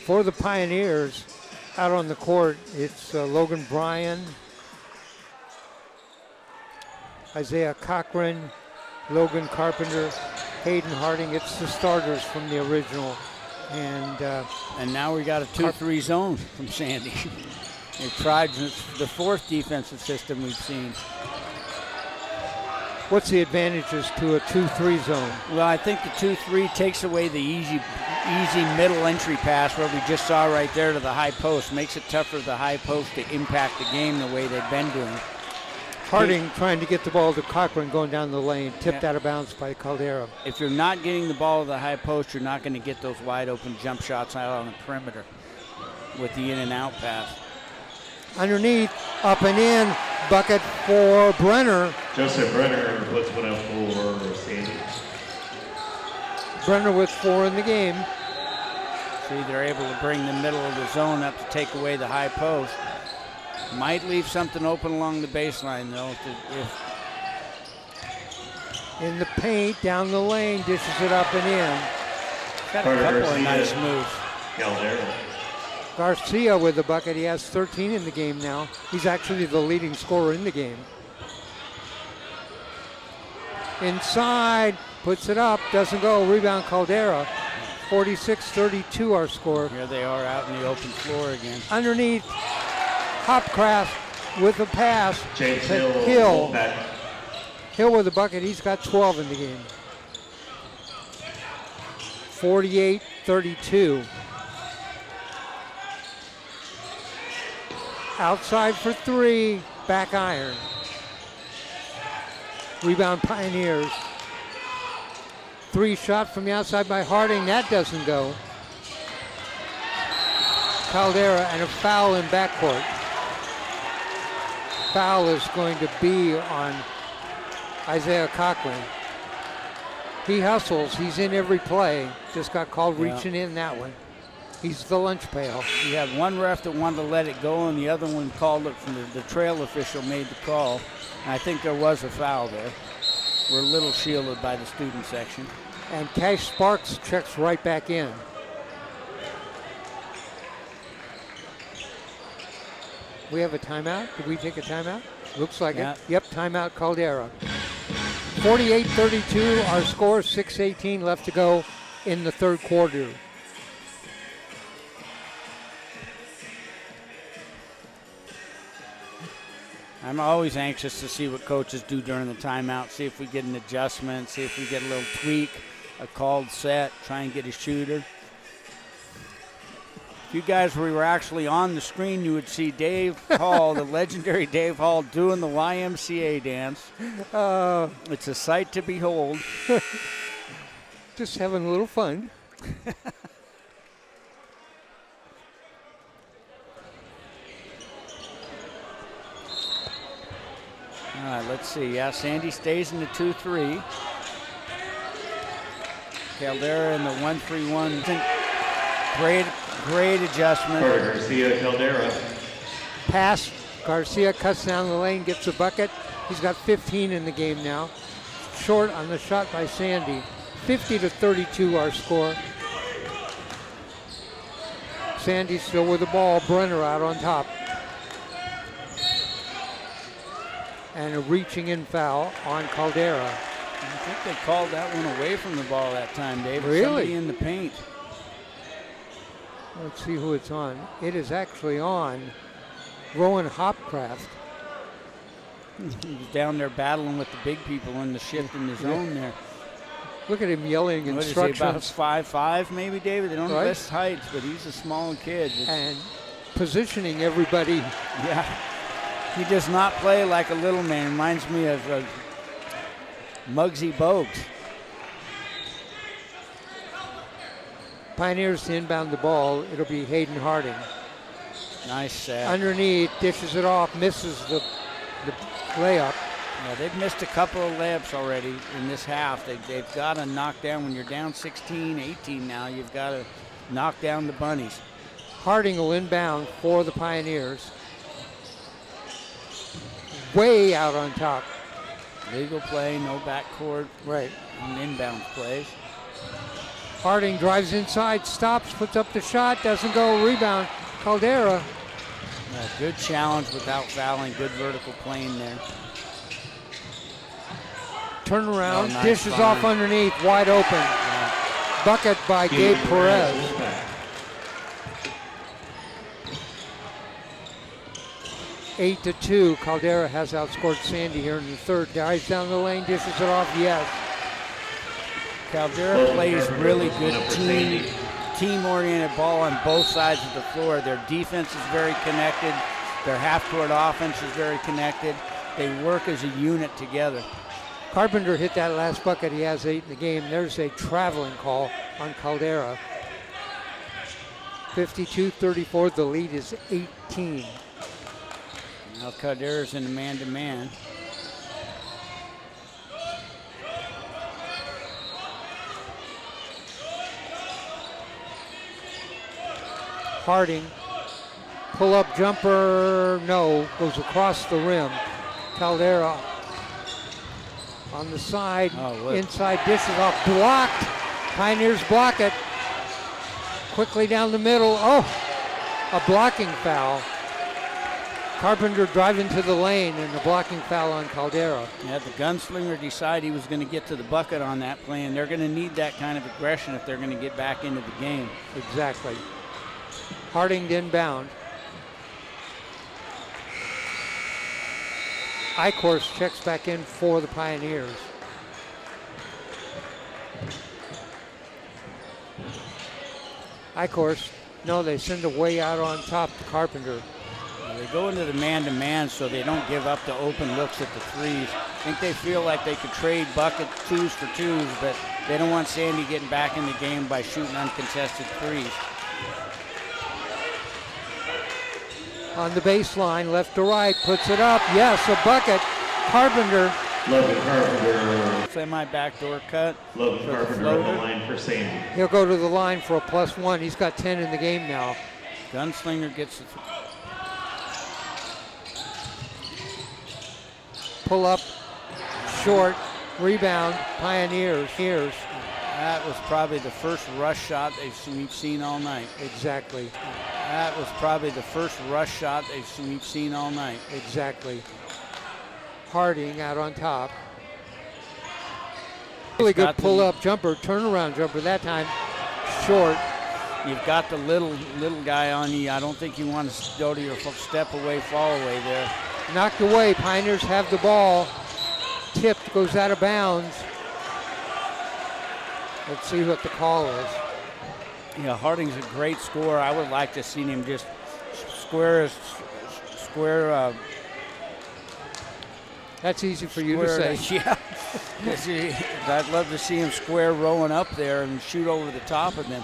For the Pioneers, out on the court, it's Logan Bryan, Isaiah Cochran, Logan Carpenter, Hayden Harding. It's the starters from the original. And now we got a 2-3 zone from Sandy. They tried the 4th defensive system we've seen. What's the advantages to a 2-3 zone? Well, I think the 2-3 takes away the easy middle entry pass where we just saw right there to the high post. Makes it tougher for the high post to impact the game the way they've been doing. Harding trying to get the ball to Cochran going down the lane, tipped out of bounds by Caldera. If you're not getting the ball to the high post, you're not going to get those wide open jump shots out on the perimeter with the in and out pass. Underneath, up and in, bucket for Brenner. Joseph Brenner puts one up for Sandy. Brenner with 4 in the game. See, they're able to bring the middle of the zone up to take away the high post. Might leave something open along the baseline, though. In the paint, down the lane, dishes it up and in. Got a couple of nice moves. Caldera. Garcia with the bucket. He has 13 in the game now. He's actually the leading scorer in the game. Inside, puts it up, doesn't go. Rebound Caldera. 46-32 our score. Here they are out in the open floor again. Underneath, Hopcraft with a pass. James Hill. Wolfpack. Hill with the bucket. He's got 12 in the game. 48-32. Outside for 3. back iron. Rebound Pioneers. 3 shot from the outside by Harding. That doesn't go. Caldera and a foul in backcourt. Foul is going to be on Isaiah Cochran. He hustles. He's in every play. Just got called reaching in that one. He's the lunch pail. You had one ref that wanted to let it go, and the other one called it from the trail official made the call. And I think there was a foul there. We're a little shielded by the student section. And Cash Sparks checks right back in. We have a timeout. Did we take a timeout? Looks like it. Yep, timeout Caldera. 48-32, our score, 6:18 left to go in the third quarter. I'm always anxious to see what coaches do during the timeout, see if we get an adjustment, see if we get a little tweak, a called set, try and get a shooter. If you guys were actually on the screen, you would see Dave Hall, the legendary Dave Hall, doing the YMCA dance. It's a sight to behold. Just having a little fun. All right, let's see. Yeah, Sandy stays in the 2-3. Caldera in the 1-3-1. Great adjustment. Garcia Caldera. Pass. Garcia cuts down the lane, gets a bucket. He's got 15 in the game now. Short on the shot by Sandy. 50-32 our score. Sandy still with the ball. Brenner out on top. And a reaching in foul on Caldera. I think they called that one away from the ball that time, Dave. Really? Somebody in the paint. Let's see who it's on. It is actually on Rowan Hopcraft. He was down there battling with the big people in the shift in the zone there. Look at him yelling instructions. What is he, about 5'5", maybe, David? They don't have the best heights, but he's a small kid. And positioning everybody. Yeah. He does not play like a little man. Reminds me of Muggsy Bogues. Pioneers to inbound the ball. It'll be Hayden Harding. Nice set. Underneath, dishes it off, misses the layup. Yeah, they've missed a couple of layups already in this half. They've got to knock down, when you're down 16, 18 now, you've got to knock down the bunnies. Harding will inbound for the Pioneers. Way out on top. Legal play, no backcourt. Right. On inbound plays. Harding drives inside, stops, puts up the shot, doesn't go, rebound. Caldera. Yeah, good challenge without fouling, good vertical plane there. Turnaround, nice dishes find. off underneath, wide open. Yeah. Bucket by Gabe Perez. Wolfpack. 8-2. Caldera has outscored Sandy here in the third. Dives down the lane, dishes it off, yes. Caldera plays really good team-oriented ball on both sides of the floor. Their defense is very connected. Their half-court offense is very connected. They work as a unit together. Carpenter hit that last bucket. He has 8 in the game. There's a traveling call on Caldera. 52-34. The lead is 18. Now Caldera's in a man-to-man. Harding, pull-up jumper, no, goes across the rim. Caldera on the side, inside dishes off, blocked. Pioneers block it. Quickly down the middle, a blocking foul. Carpenter driving to the lane and a blocking foul on Caldera. Yeah, the gunslinger decided he was going to get to the bucket on that play, and they're going to need that kind of aggression if they're going to get back into the game. Exactly. Harding inbound. Eichhorst checks back in for the Pioneers. Eichhorst, no, they send it way out on top to Carpenter. They go into the man-to-man so they don't give up the open looks at the threes. I think they feel like they could trade bucket twos for twos, but they don't want Sandy getting back in the game by shooting uncontested threes. On the baseline, left to right, puts it up. Yes, a bucket. Carpenter. Logan Carpenter. Semi-backdoor cut. Logan Carpenter on the line for Sandy. He'll go to the line for a +1. He's got 10 in the game now. Gunslinger gets the Pull up, short, rebound, Pioneers. That was probably the first rush shot we've seen all night. Exactly. That was probably the first rush shot we've seen all night. Exactly. Harding out on top. Really good pull-up jumper, turnaround jumper that time. Short. You've got the little guy on you. I don't think you want to go to your step away, fall away there. Knocked away. Pioneers have the ball. Tipped, goes out of bounds. Let's see what the call is. Yeah, Harding's a great scorer. I would like to see him just square. That's easy for you to say. Yeah. I'd love to see him square rolling up there and shoot over the top of them.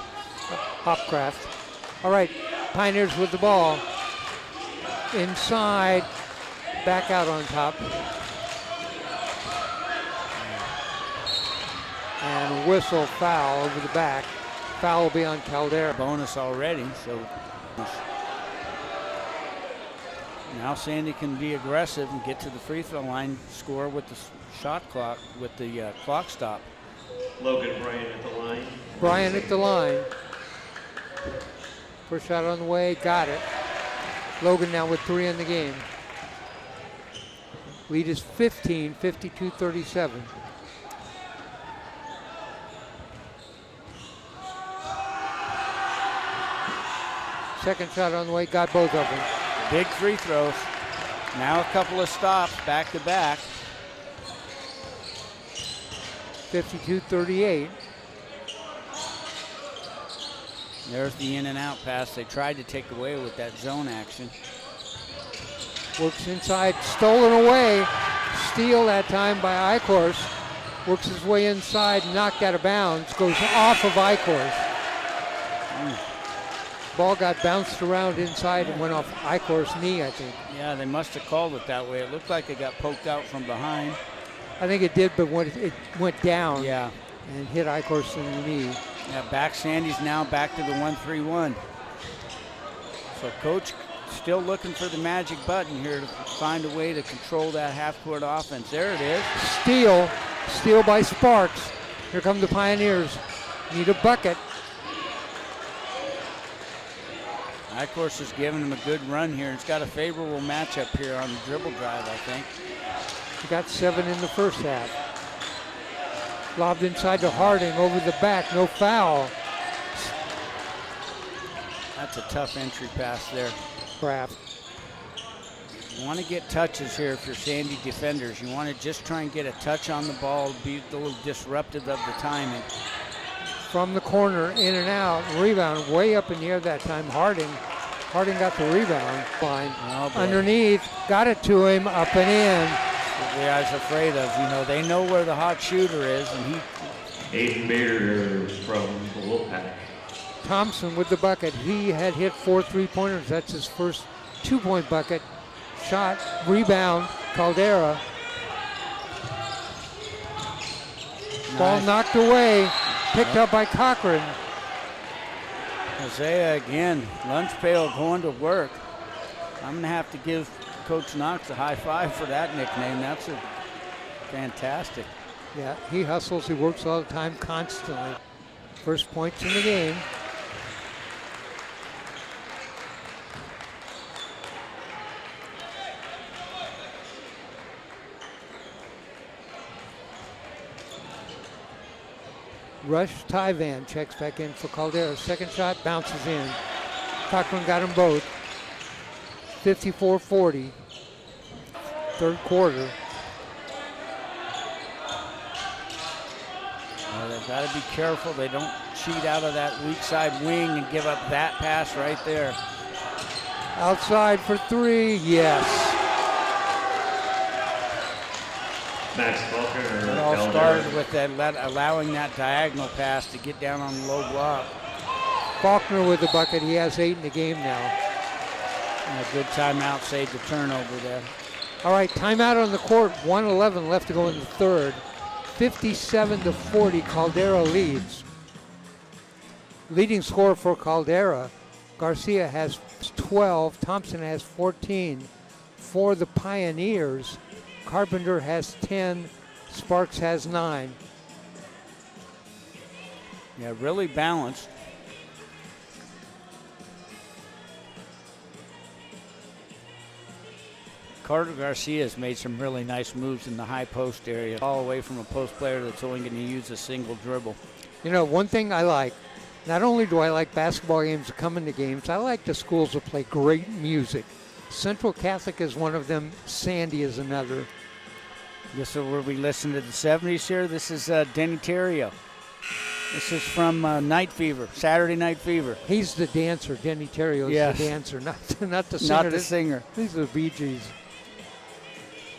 Hopcraft. All right, Pioneers with the ball. Inside, back out on top. And whistle foul over the back. Foul will be on Caldera. Bonus already, so now Sandy can be aggressive and get to the free throw line, score with the shot clock, with the clock stop. Logan Bryan at the line. Bryan at the line. First shot on the way, got it. Logan now with 3 in the game. Lead is 15, 52-37. Second shot on the way, got both of them. Big free throws. Now a couple of stops back to back. 52-38. There's the in and out pass they tried to take away with that zone action. Works inside, stolen away. Steal that time by Eichhorst. Works his way inside, knocked out of bounds, goes off of Eichhorst. Ball got bounced around inside and went off Eichhorst's knee, I think. Yeah, they must have called it that way. It looked like it got poked out from behind. I think it did, but when it went down and hit Eichhorst in the knee. Yeah, Sandy's now back to the 1-3-1. So coach still looking for the magic button here to find a way to control that half-court offense. There it is. Steal by Sparks. Here come the Pioneers. Need a bucket. Eichhorst is giving him a good run here. It's got a favorable matchup here on the dribble drive, I think. He got 7 in the first half. Lobbed inside to Harding, over the back, no foul. That's a tough entry pass there. Craft. You want to get touches here if you're Sandy defenders. You want to just try and get a touch on the ball, be a little disruptive of the timing. From the corner, in and out, rebound way up in the air that time. Harding got the rebound. Line underneath, got it to him, up and in. What the guy's afraid of, they know where the hot shooter is, and Aiden Bader from the Wolfpack. Thompson with the bucket. He had hit 4 3-pointers. That's his first 2-point bucket. Shot, rebound, Caldera. Nice. Ball knocked away. Picked up by Cochran. Isaiah again, lunch pail going to work. I'm going to have to give Coach Knox a high five for that nickname. That's fantastic. Yeah, he hustles, he works all the time, constantly. First points in the game. Rush Tyvan checks back in for Caldera. Second shot bounces in. Cochran got them both. 54-40. Third quarter. Well, they've got to be careful they don't cheat out of that weak side wing and give up that pass right there. Outside for three, yes. Max Faulkner. It all Caldera. started with that allowing that diagonal pass to get down on the low block. Faulkner with the bucket. He has 8 in the game now. And a good timeout saved the turnover there. All right, timeout on the court. 1:11 left to go in the third. 57-40, Caldera leads. Leading scorer for Caldera, Garcia has 12, Thompson has 14. For the Pioneers, Carpenter has 10, Sparks has 9. Yeah, really balanced. Carter Garcia has made some really nice moves in the high post area, all away from a post player that's only going to use a single dribble. You know, one thing I like, not only do I like basketball games that come into games, I like the schools that play great music. Central Catholic is one of them, Sandy is another. This is where we listen to the 70s here. This is Denny Terrio. This is from Night Fever, Saturday Night Fever. He's the dancer. Denny Terrio is Yes. the dancer, not the singer. Not the singer. These are the Bee Gees.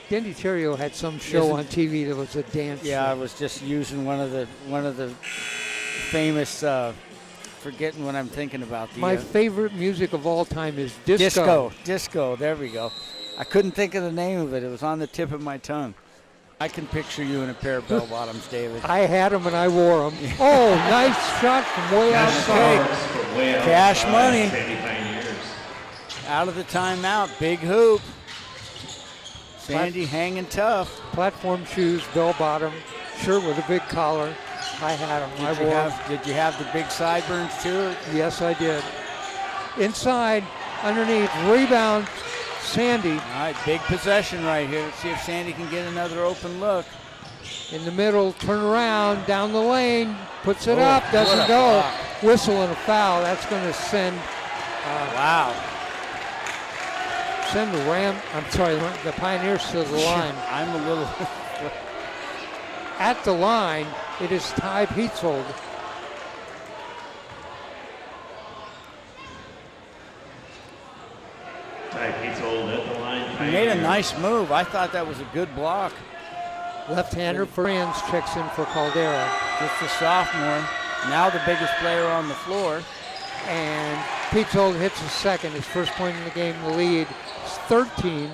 Denny Terrio had some show on TV that was a dance. Yeah, I show. was just using one of the famous. Forgetting what I'm thinking about. My favorite music of all time is disco. Disco. There we go. I couldn't think of the name of it. It was on the tip of my tongue. I can picture you in a pair of bell bottoms, David. I had them and I wore them. Oh, nice shot from way outside. Cash money. Sandy Pioneers. Out of the timeout. Big hoop. Sandy hanging tough. Platform shoes, bell bottom, shirt with a big collar. I had them. I wore them. Did you have the big sideburns too? Yes, I did. Inside, underneath, rebound, Sandy. All right, big possession right here. Let's see if Sandy can get another open look. In the middle, turn around, down the lane, puts it Oh, up, doesn't what a go. block. Whistle and a foul. That's going to send Wow. the Pioneers to the line. I'm a little. At the line, it is Ty Peetzold. Ty Peetzold at the line. He made a nice move. I thought that was a good block. Left-hander Franz checks in for Caldera. Just a sophomore. Now the biggest player on the floor. And Peetzold hits his second, his first point in the game. The lead is 13,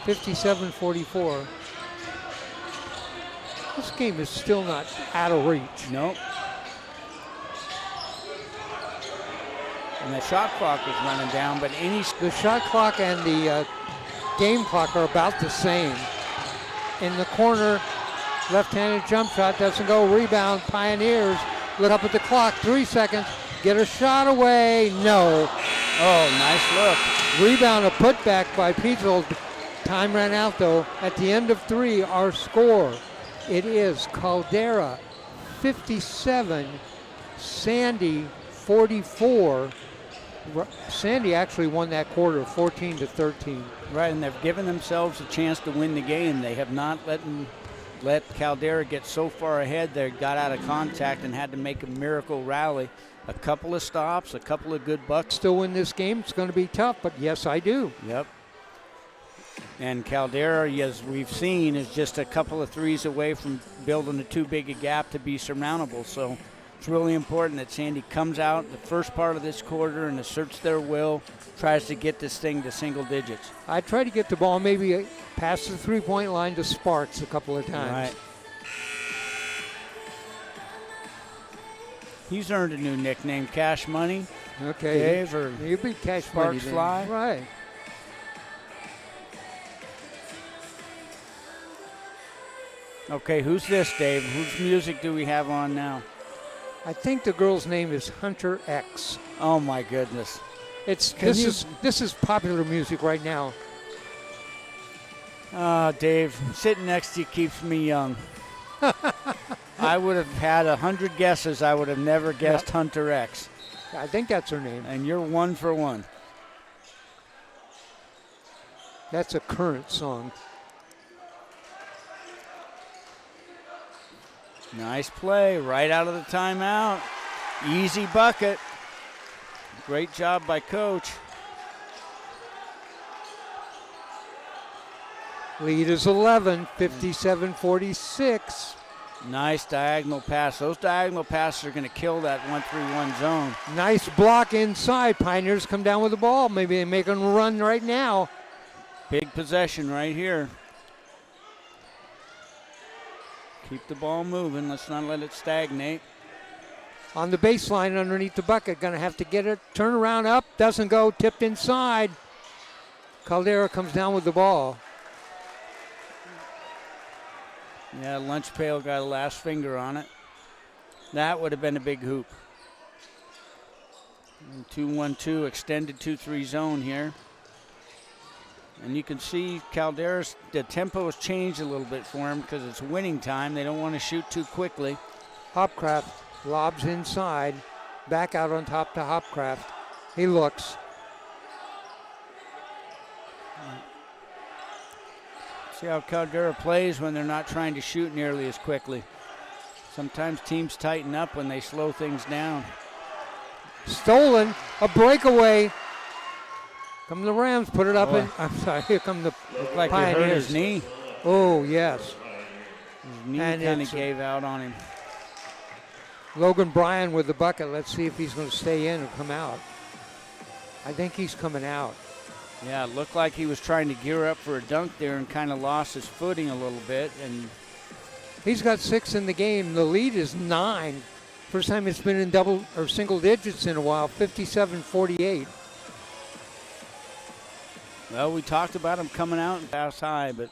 57-44. This game is still not out of reach. Nope. And the shot clock is running down, but The shot clock and the game clock are about the same. In the corner, left-handed jump shot doesn't go. Rebound, Pioneers. Look up at the clock, 3 seconds. Get a shot away, no. oh, nice look. Rebound, a putback by Peetzold. Time ran out though. At the end of 3, our score, it is Caldera 57, Sandy 44. Sandy actually won that quarter 14-13. Right, and they've given themselves a chance to win the game. They have not let Caldera get so far ahead. They got out of contact and had to make a miracle rally. A couple of stops, a couple of good bucks. Still win this game. It's going to be tough, but yes, I do. Yep. And Caldera, as we've seen, is just a couple of threes away from building too big a gap to be surmountable. So it's really important that Sandy comes out the first part of this quarter and asserts their will, tries to get this thing to single digits. I try to get the ball maybe past the three-point line to Sparks a couple of times. Right. He's earned a new nickname, Cash Money. Okay. Dave, or You beat Cash Sparks Money then. Fly. Right. Okay, who's this, Dave? Whose music do we have on now? I think the girl's name is Hunter X. Oh my goodness. This is popular music right now. Dave, sitting next to you keeps me young. I would have had 100 guesses. I would have never guessed Yep. Hunter X. I think that's her name. And you're 1 for 1. That's a current song. Nice play right out of the timeout. Easy bucket. Great job by Coach. Lead is 11, 57-46. Nice diagonal pass. Those diagonal passes are going to kill that 1-3-1 zone. Nice block inside. Pioneers come down with the ball. Maybe they make them run right now. Big possession right here. Keep the ball moving. Let's not let it stagnate. On the baseline underneath the bucket. Going to have to get it. Turn around up. Doesn't go. Tipped inside. Caldera comes down with the ball. Yeah, lunch pail got a last finger on it. That would have been a big hoop. 2-1-2 extended 2-3 zone here. And you can see Caldera's, the tempo has changed a little bit for him because it's winning time. They don't want to shoot too quickly. Hopcraft lobs inside. Back out on top to Hopcraft. He looks. See how Caldera plays when they're not trying to shoot nearly as quickly. Sometimes teams tighten up when they slow things down. Stolen, a breakaway. Come the Rams, put it up Boy. in. I'm sorry, here come the Looked like Pioneers. he hurt his knee. Oh, yes. His knee And kind of it's- gave out on him. Logan Bryan with the bucket. Let's see if he's going to stay in or come out. I think he's coming out. Yeah, it looked like he was trying to gear up for a dunk there and kind of lost his footing a little bit. And He's got 6 in the game. The lead is 9. First time it's been in double or single digits in a while, 57-48. well, we talked about him coming out and pass high, but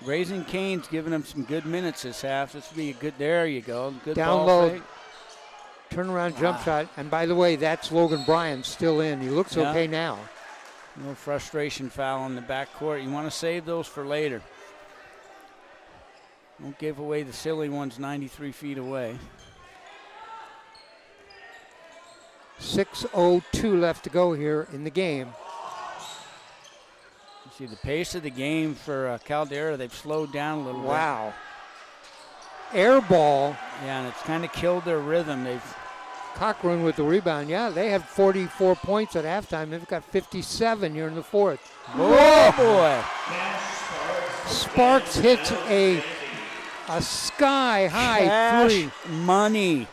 Raising Cane's giving him some good minutes this half. This would be a good, there you go. Good Down ball low. fake. Turnaround jump shot. And by the way, that's Logan Bryan still in. He looks Yeah. okay now. A little frustration foul in the backcourt. You want to save those for later. Don't give away the silly ones 93 feet away. 6:02 left to go here in the game. You see the pace of the game for Caldera, they've slowed down a little bit. Wow. Air ball. Yeah, and it's kind of killed their rhythm. Cochran with the rebound. Yeah, they had 44 points at halftime. They've got 57 here in the fourth. Oh, boy. Sparks hits a sky-high Cash three. money,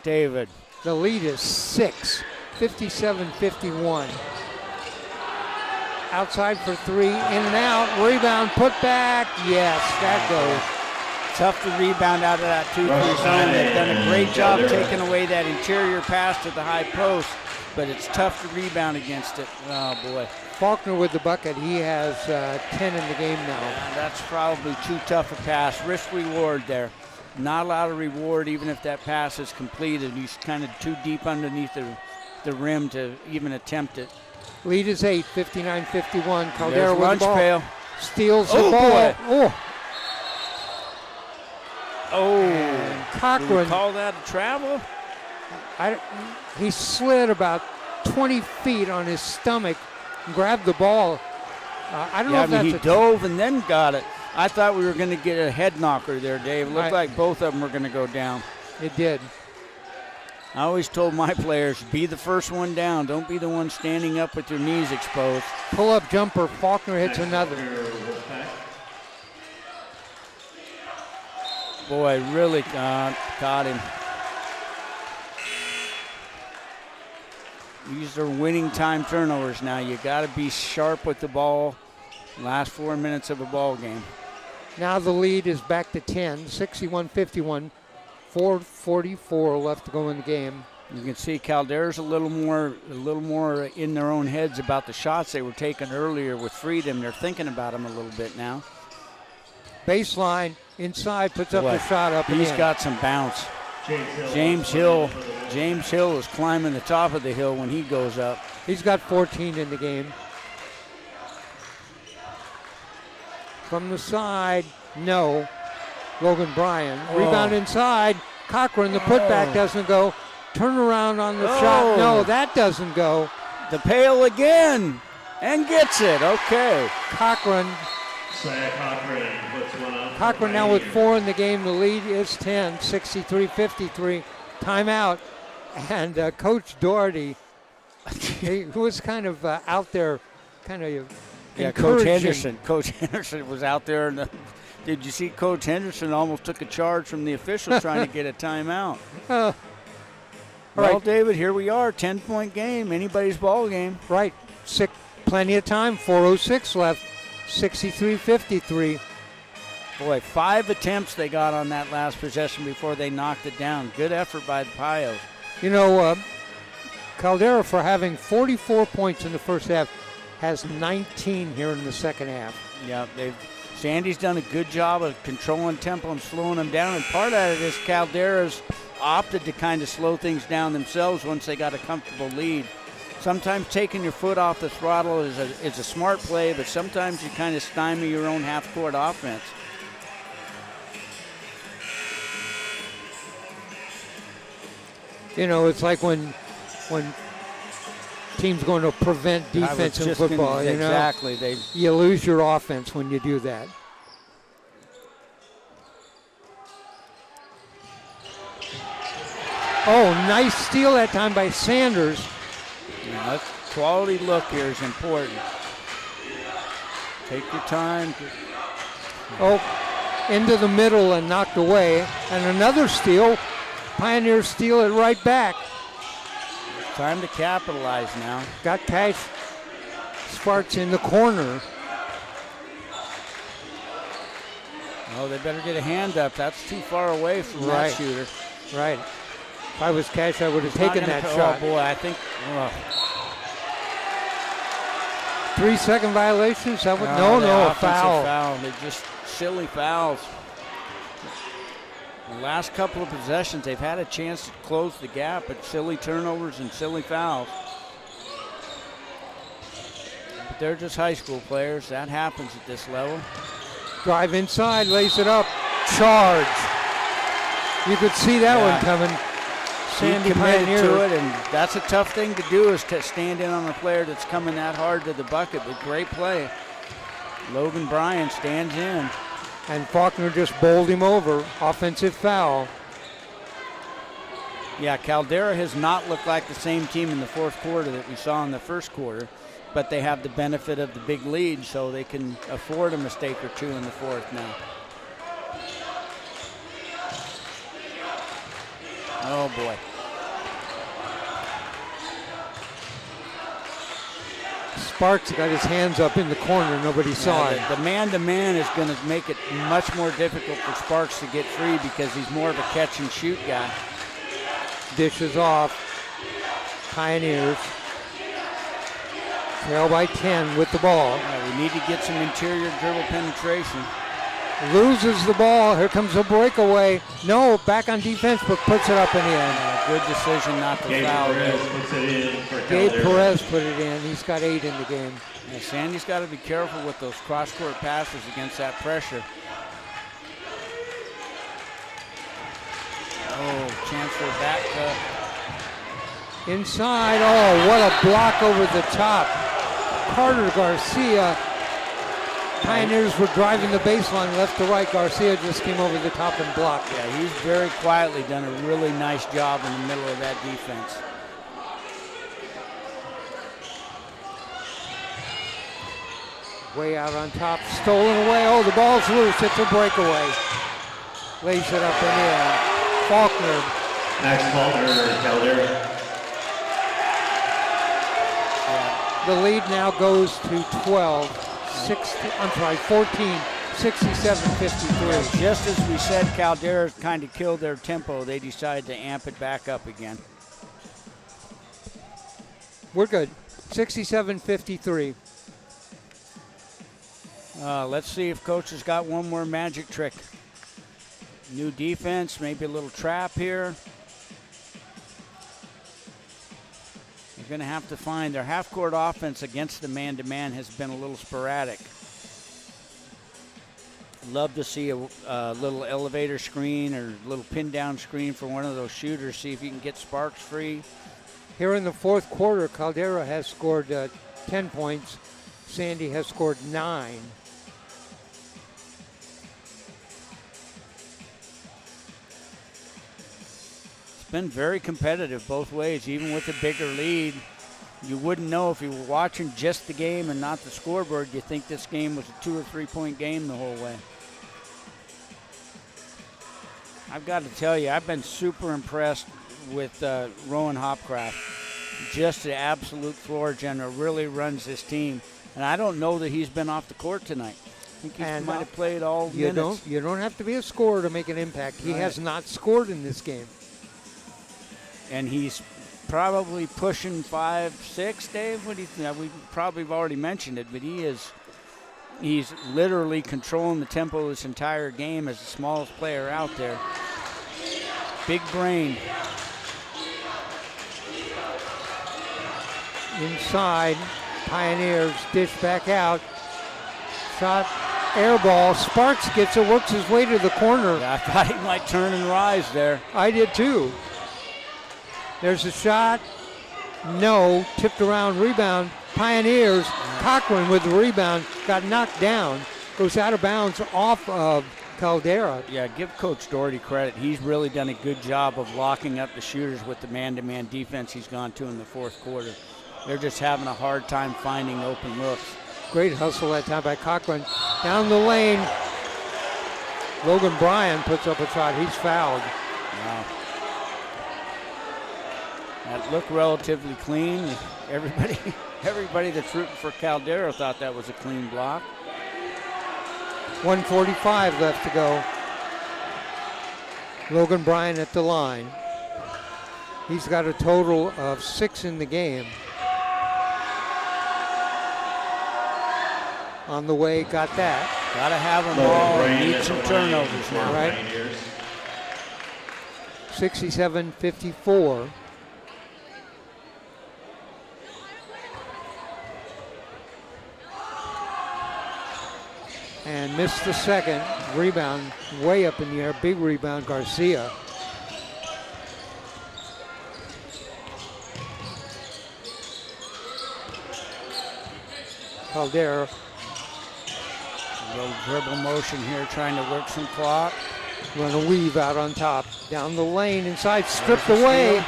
David. The lead is 6, 57-51. Outside for 3, in and out, rebound, put back. Yes, that goes. Tough to rebound out of that 2-3 zone. They've done a great job taking away that interior pass to the high post, but it's tough to rebound against it. Oh, boy. Faulkner with the bucket. He has 10 in the game now. That's probably too tough a pass. Risk-reward there. Not a lot of reward even if that pass is completed. He's kind of too deep underneath the rim to even attempt it. Lead is 8, 59-51. Caldera There's with the lunch ball. pail. Steals the Oh, ball. boy. Oh, Oh, and do we Cochran. call that a travel? He slid about 20 feet on his stomach, grabbed the ball. I don't know Yeah, if I mean, he that's dove and then got it. I thought we were going to get a head knocker there, Dave. It looked I- like both of them were going to go down. it did. I always told my players, be the first one down. Don't be the one standing up with your knees exposed. Pull-up jumper. Faulkner hits another. Boy, really caught him. These are winning time turnovers now. You got to be sharp with the ball. Last 4 minutes of a ball game. Now the lead is back to 10, 61-51. 4:44 left to go in the game. You can see Caldera's a little more in their own heads about the shots they were taking earlier with freedom. They're thinking about them a little bit now. Baseline, inside, puts up Boy, the shot up and He's in. got some bounce. James Hill is climbing the top of the hill when he goes up. He's got 14 in the game. From the side, no. Logan Bryan. Rebound inside. Cochran, the putback doesn't go. Turnaround on the shot. No, that doesn't go. The pail again and gets it. Okay. Cochran Cochran puts one up. Cochran now with 4 in the game. The lead is 10, 63-53. Timeout. And Coach Doherty Who was kind of out there, kind of Yeah, Coach encouraging. Henderson. Coach Henderson was out there. Did you see Coach Henderson almost took a charge from the official trying to get a timeout? Well, right. David, here we are, 10-point game, anybody's ball game. Right. Plenty of time, 4:06 left, 63-53. Boy, 5 attempts they got on that last possession before they knocked it down. Good effort by the Pios. You know, Caldera, for having 44 points in the first half, has 19 here in the second half. Yeah, Sandy's done a good job of controlling tempo and slowing them down, and part of it is Caldera's opted to kind of slow things down themselves once they got a comfortable lead. Sometimes taking your foot off the throttle is a smart play, but sometimes you kind of stymie your own half-court offense. You know, it's like when teams going to prevent defense in football. Exactly. You lose your offense when you do that. Oh, nice steal that time by Sanders. Yeah, that quality look here is important. Take your time. Oh, into the middle and knocked away. And another steal. Pioneers steal it right back. Time to capitalize now. Got Cash Sparks in the corner. Oh, they better get a hand up. That's too far away from that shooter. Right. If I was Cash, I would have taken that shot. Oh, boy, I think... 3-second violations? That would, a foul. They're just silly fouls. The last couple of possessions, they've had a chance to close the gap, but silly turnovers and silly fouls. But they're just high school players. That happens at this level. Drive inside, lays it up, charge. You could see that one coming. Sandy committed Pioneer. to it, and that's a tough thing to do, is to stand in on a player that's coming that hard to the bucket. But great play. Logan Bryan stands in. And Faulkner just bowled him over. Offensive foul. Yeah, Caldera has not looked like the same team in the fourth quarter that we saw in the first quarter, but they have the benefit of the big lead, so they can afford a mistake or two in the fourth now. Oh, boy. Sparks got his hands up in the corner. Nobody saw it. The man-to-man is going to make it much more difficult for Sparks to get free because he's more of a catch-and-shoot guy. Dishes off. Pioneers trail by 10 with the ball. We need to get some interior dribble penetration. Loses the ball. Here comes a breakaway. No, back on defense, but puts it up and in. Good decision not to foul. Gabe Perez put it in. He's got 8 in the game. Yeah, Sandy's got to be careful with those cross-court passes against that pressure. Oh, chance for a back cut. Inside. Oh, what a block over the top. Carter Garcia. Pioneers were driving the baseline left to right. Garcia just came over the top and blocked. Yeah, he's very quietly done a really nice job in the middle of that defense. Way out on top, stolen away. Oh, the ball's loose. It's a breakaway. Lays it up and in. Faulkner. Max Faulkner, Caldera. The lead now goes to 14, 67-53. Just as we said, Caldera kind of killed their tempo. They decided to amp it back up again. We're good. 67-53. Let's see if Coach has got one more magic trick. New defense, maybe a little trap here. They're going to have to find their half-court offense against the man-to-man has been a little sporadic. Love to see a little elevator screen or a little pin-down screen for one of those shooters, see if you can get Sparks free. Here in the fourth quarter, Caldera has scored 10 points. Sandy has scored 9. Been very competitive both ways, even with a bigger lead. you wouldn't know if you were watching just the game and not the scoreboard. You think this game was a 2 or 3 point game the whole way. I've got to tell you, I've been super impressed with Rowan Hopcraft. Just an absolute floor general, really runs this team. And I don't know that he's been off the court tonight. I think he might have played all minutes. You don't have to be a scorer to make an impact. He has not scored in this game. And he's probably pushing 5'6", Dave. What do you think? We probably have already mentioned it, but he's literally controlling the tempo of this entire game as the smallest player out there. Big brain. Inside, Pioneers dish back out. Shot, air ball. Sparks gets it, works his way to the corner. Yeah, I thought he might turn and rise there. I did too. There's a shot. No. Tipped around, rebound. Pioneers. Cochran with the rebound. Got knocked down. Goes out of bounds off of Caldera. Yeah, give Coach Doherty credit. He's really done a good job of locking up the shooters with the man-to-man defense he's gone to in the fourth quarter. They're just having a hard time finding open looks. Great hustle that time by Cochran. Down the lane. Logan Bryan puts up a shot. He's fouled. Wow. That looked relatively clean. Everybody that's rooting for Caldera thought that was a clean block. 1:45 left to go. Logan Bryan at the line. He's got a total of 6 in the game. On the way, got that. Got to have them all and need some turnovers now. Right. 67-54. And missed the second. Rebound way up in the air. Big rebound, Garcia. Caldera. A little dribble motion here, trying to work some clock. Run a weave out on top. Down the lane, inside, stripped away.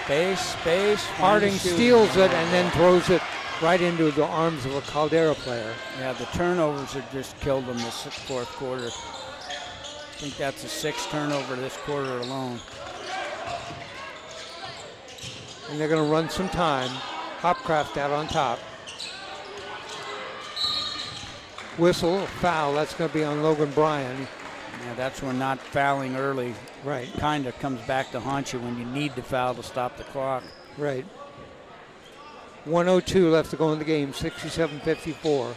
Space. Harding steals it and then throws it right into the arms of a Caldera player. Yeah, the turnovers have just killed them this fourth quarter. I think that's a 6th turnover this quarter alone. And they're going to run some time. Hopcraft out on top. Whistle, foul. That's going to be on Logan Bryan. Yeah, that's when not fouling early Right. kind of comes back to haunt you when you need to foul to stop the clock. Right. 1:02 left to go in the game. 67-54.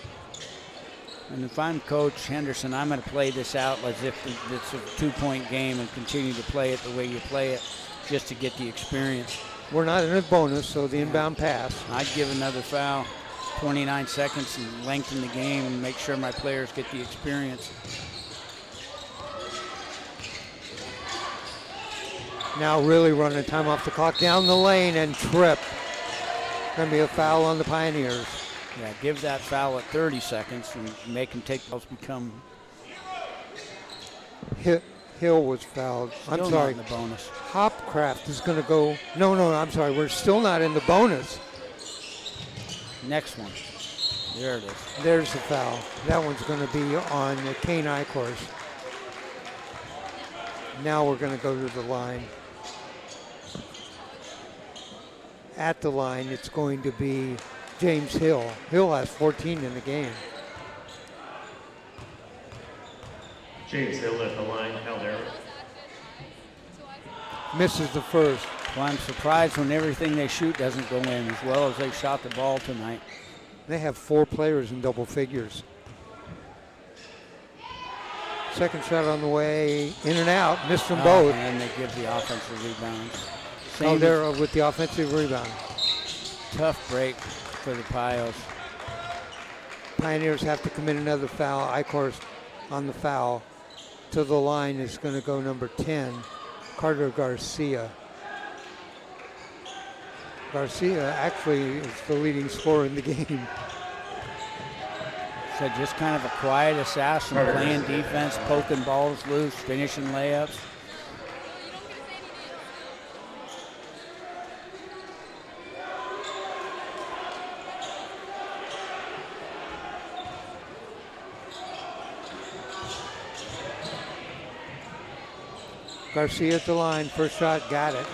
And if I'm Coach Henderson, I'm going to play this out as if it's a 2-point game and continue to play it the way you play it just to get the experience. We're not in a bonus, so the inbound pass. I'd give another foul, 29 seconds, and lengthen the game and make sure my players get the experience. Now really running time off the clock. Down the lane and trip. Going to be a foul on the Pioneers. Yeah, give that foul at 30 seconds and make them take those become. Hill was fouled. I'm Still sorry. not in the bonus. Hopcraft is going to go. No, I'm sorry. We're still not in the bonus. Next one. There it is. There's the foul. That one's going to be on the Kane Icor's. Now we're going to go to the line. At the line, it's going to be James Hill. Hill has 14 in the game. James Hill at the line, Caldera. Misses the first. Well, I'm surprised when everything they shoot doesn't go in as well as they shot the ball tonight. They have 4 players in double figures. Second shot on the way, in and out, missed them both. And they give the offensive rebounds. Caldera with the offensive rebound. Tough break for the Pios. Pioneers have to commit another foul. Icor's on the foul. To the line is going to go number 10, Carter Garcia. Garcia actually is the leading scorer in the game. So just kind of a quiet assassin, playing defense, poking balls loose, finishing layups. Garcia at the line. First shot, got it.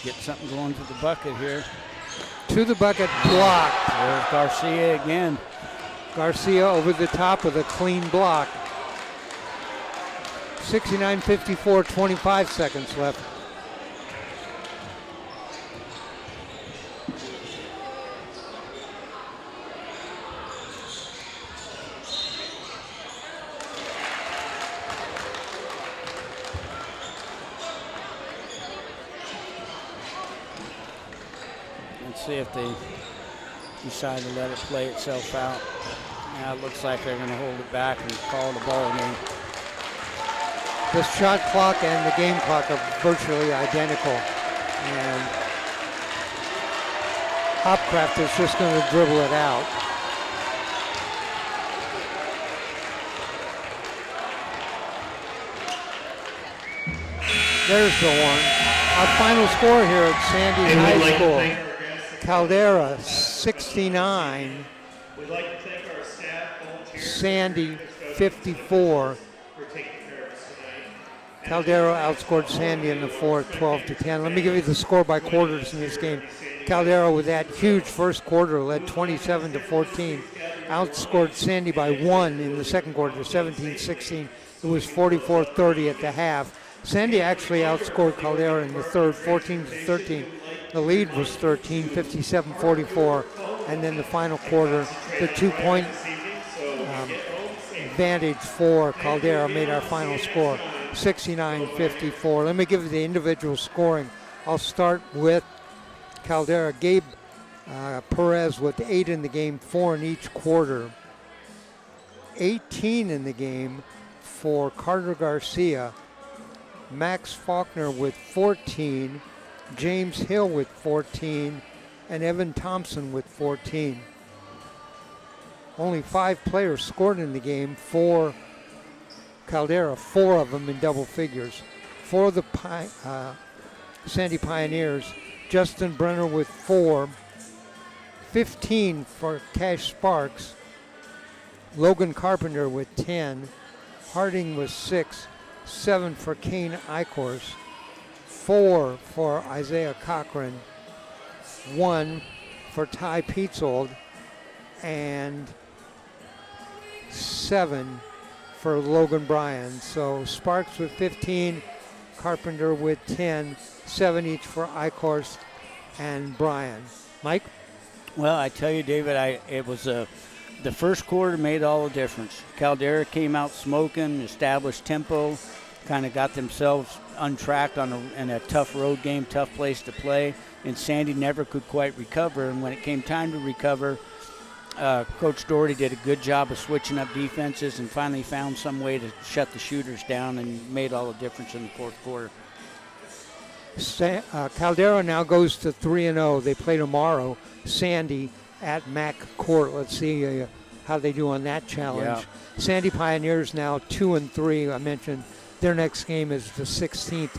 Get something going to the bucket here. To the bucket, blocked. There's Garcia again. Garcia over the top with a clean block. 69-54, 25 seconds left. Let's see if they decide to let it play itself out. Now it looks like they're going to hold it back and call the ball game. The shot clock and the game clock are virtually identical. And Hopcraft is just going to dribble it out. There's the one. Our final score here at Sandy High School. Caldera 69. We'd like to thank our staff, volunteers, Sandy 54. for taking care of us tonight. Caldera outscored Sandy in the fourth, 12-10. Let me give you the score by quarters in this game. Caldera with that huge first quarter led 27-14. Outscored Sandy by 1 in the second quarter, 17-16. It was 44-30 at the half. Sandy actually outscored Caldera in the third, 14-13. The lead was 13, 57-44. And then the final quarter, the 2-point advantage for Caldera made our final score, 69-54. Let me give you the individual scoring. I'll start with Caldera. Gabe Perez with 8 in the game, 4 in each quarter. 18 in the game for Carter Garcia. Max Faulkner with 14, James Hill with 14, and Evan Thompson with 14. Only 5 players scored in the game for Caldera, 4 of them in double figures. For the Sandy Pioneers, Justin Brenner with 4, 15 for Cash Sparks, Logan Carpenter with 10, Harding with 6, 7 for Kane Eichhorst, 4 for Isaiah Cochran, 1 for Ty Peetzold, and 7 for Logan Bryan. So Sparks with 15, Carpenter with 10, 7 each for Eichhorst and Bryan. Mike? Well, I tell you, David, it was the first quarter made all the difference. Caldera came out smoking, established tempo, kind of got themselves untracked in a tough road game, tough place to play, and Sandy never could quite recover. And when it came time to recover, Coach Doherty did a good job of switching up defenses and finally found some way to shut the shooters down and made all the difference in the fourth quarter. Caldera now goes to 3-0. They play tomorrow, Sandy at Mac Court. Let's see how they do on that challenge. Yeah. Sandy Pioneers now 2-3. I mentioned their next game is the 16th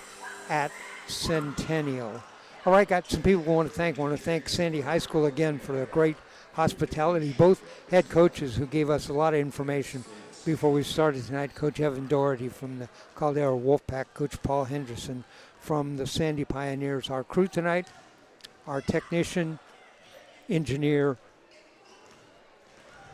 at Centennial. All right, got some people I want to thank. I want to thank Sandy High School again for the great hospitality. Both head coaches who gave us a lot of information before we started tonight. Coach Evan Doherty from the Caldera Wolfpack, Coach Paul Henderson from the Sandy Pioneers. Our crew tonight, our technician, engineer.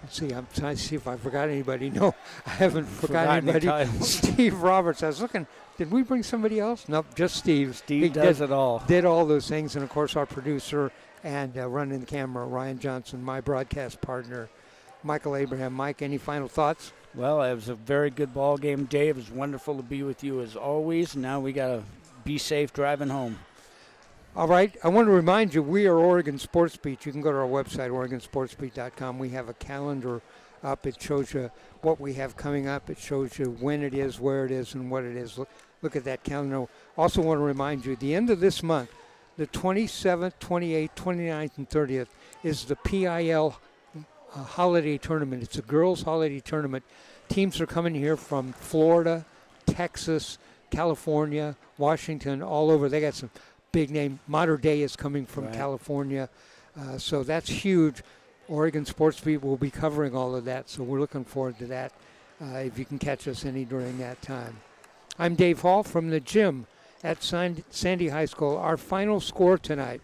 Let's see, I'm trying to see if I forgot anybody. No, I haven't forgotten anybody. Steve Roberts. I was looking, did we bring somebody else? Nope, just Steve. Steve does it all. Did all those things. And, of course, our producer and running the camera, Ryan Johnson, my broadcast partner, Michael Abraham. Mike, any final thoughts? Well, it was a very good ball game, Dave. It was wonderful to be with you as always. Now we got to be safe driving home. All right. I want to remind you, we are Oregon Sports Beat. You can go to our website, OregonSportsBeat.com. We have a calendar up. It shows you what we have coming up. It shows you when it is, where it is, and what it is. Look at that calendar. Also want to remind you, the end of this month, the 27th, 28th, 29th, and 30th, is the PIL holiday tournament. It's a girls' holiday tournament. Teams are coming here from Florida, Texas, California, Washington, all over. They got some big name. Mater Dei is coming from California. So that's huge. Oregon Sports Beat will be covering all of that, so we're looking forward to that if you can catch us any during that time. I'm Dave Hall from the gym at Sandy High School. Our final score tonight,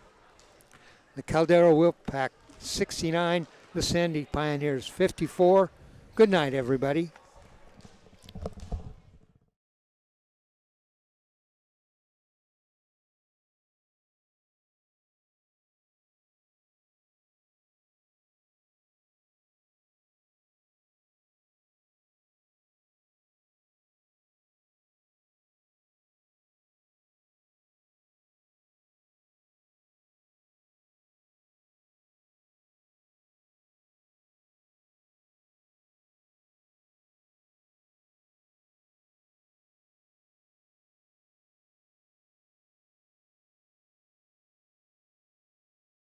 the Caldera Wolfpack 69, the Sandy Pioneers 54. Good night, everybody.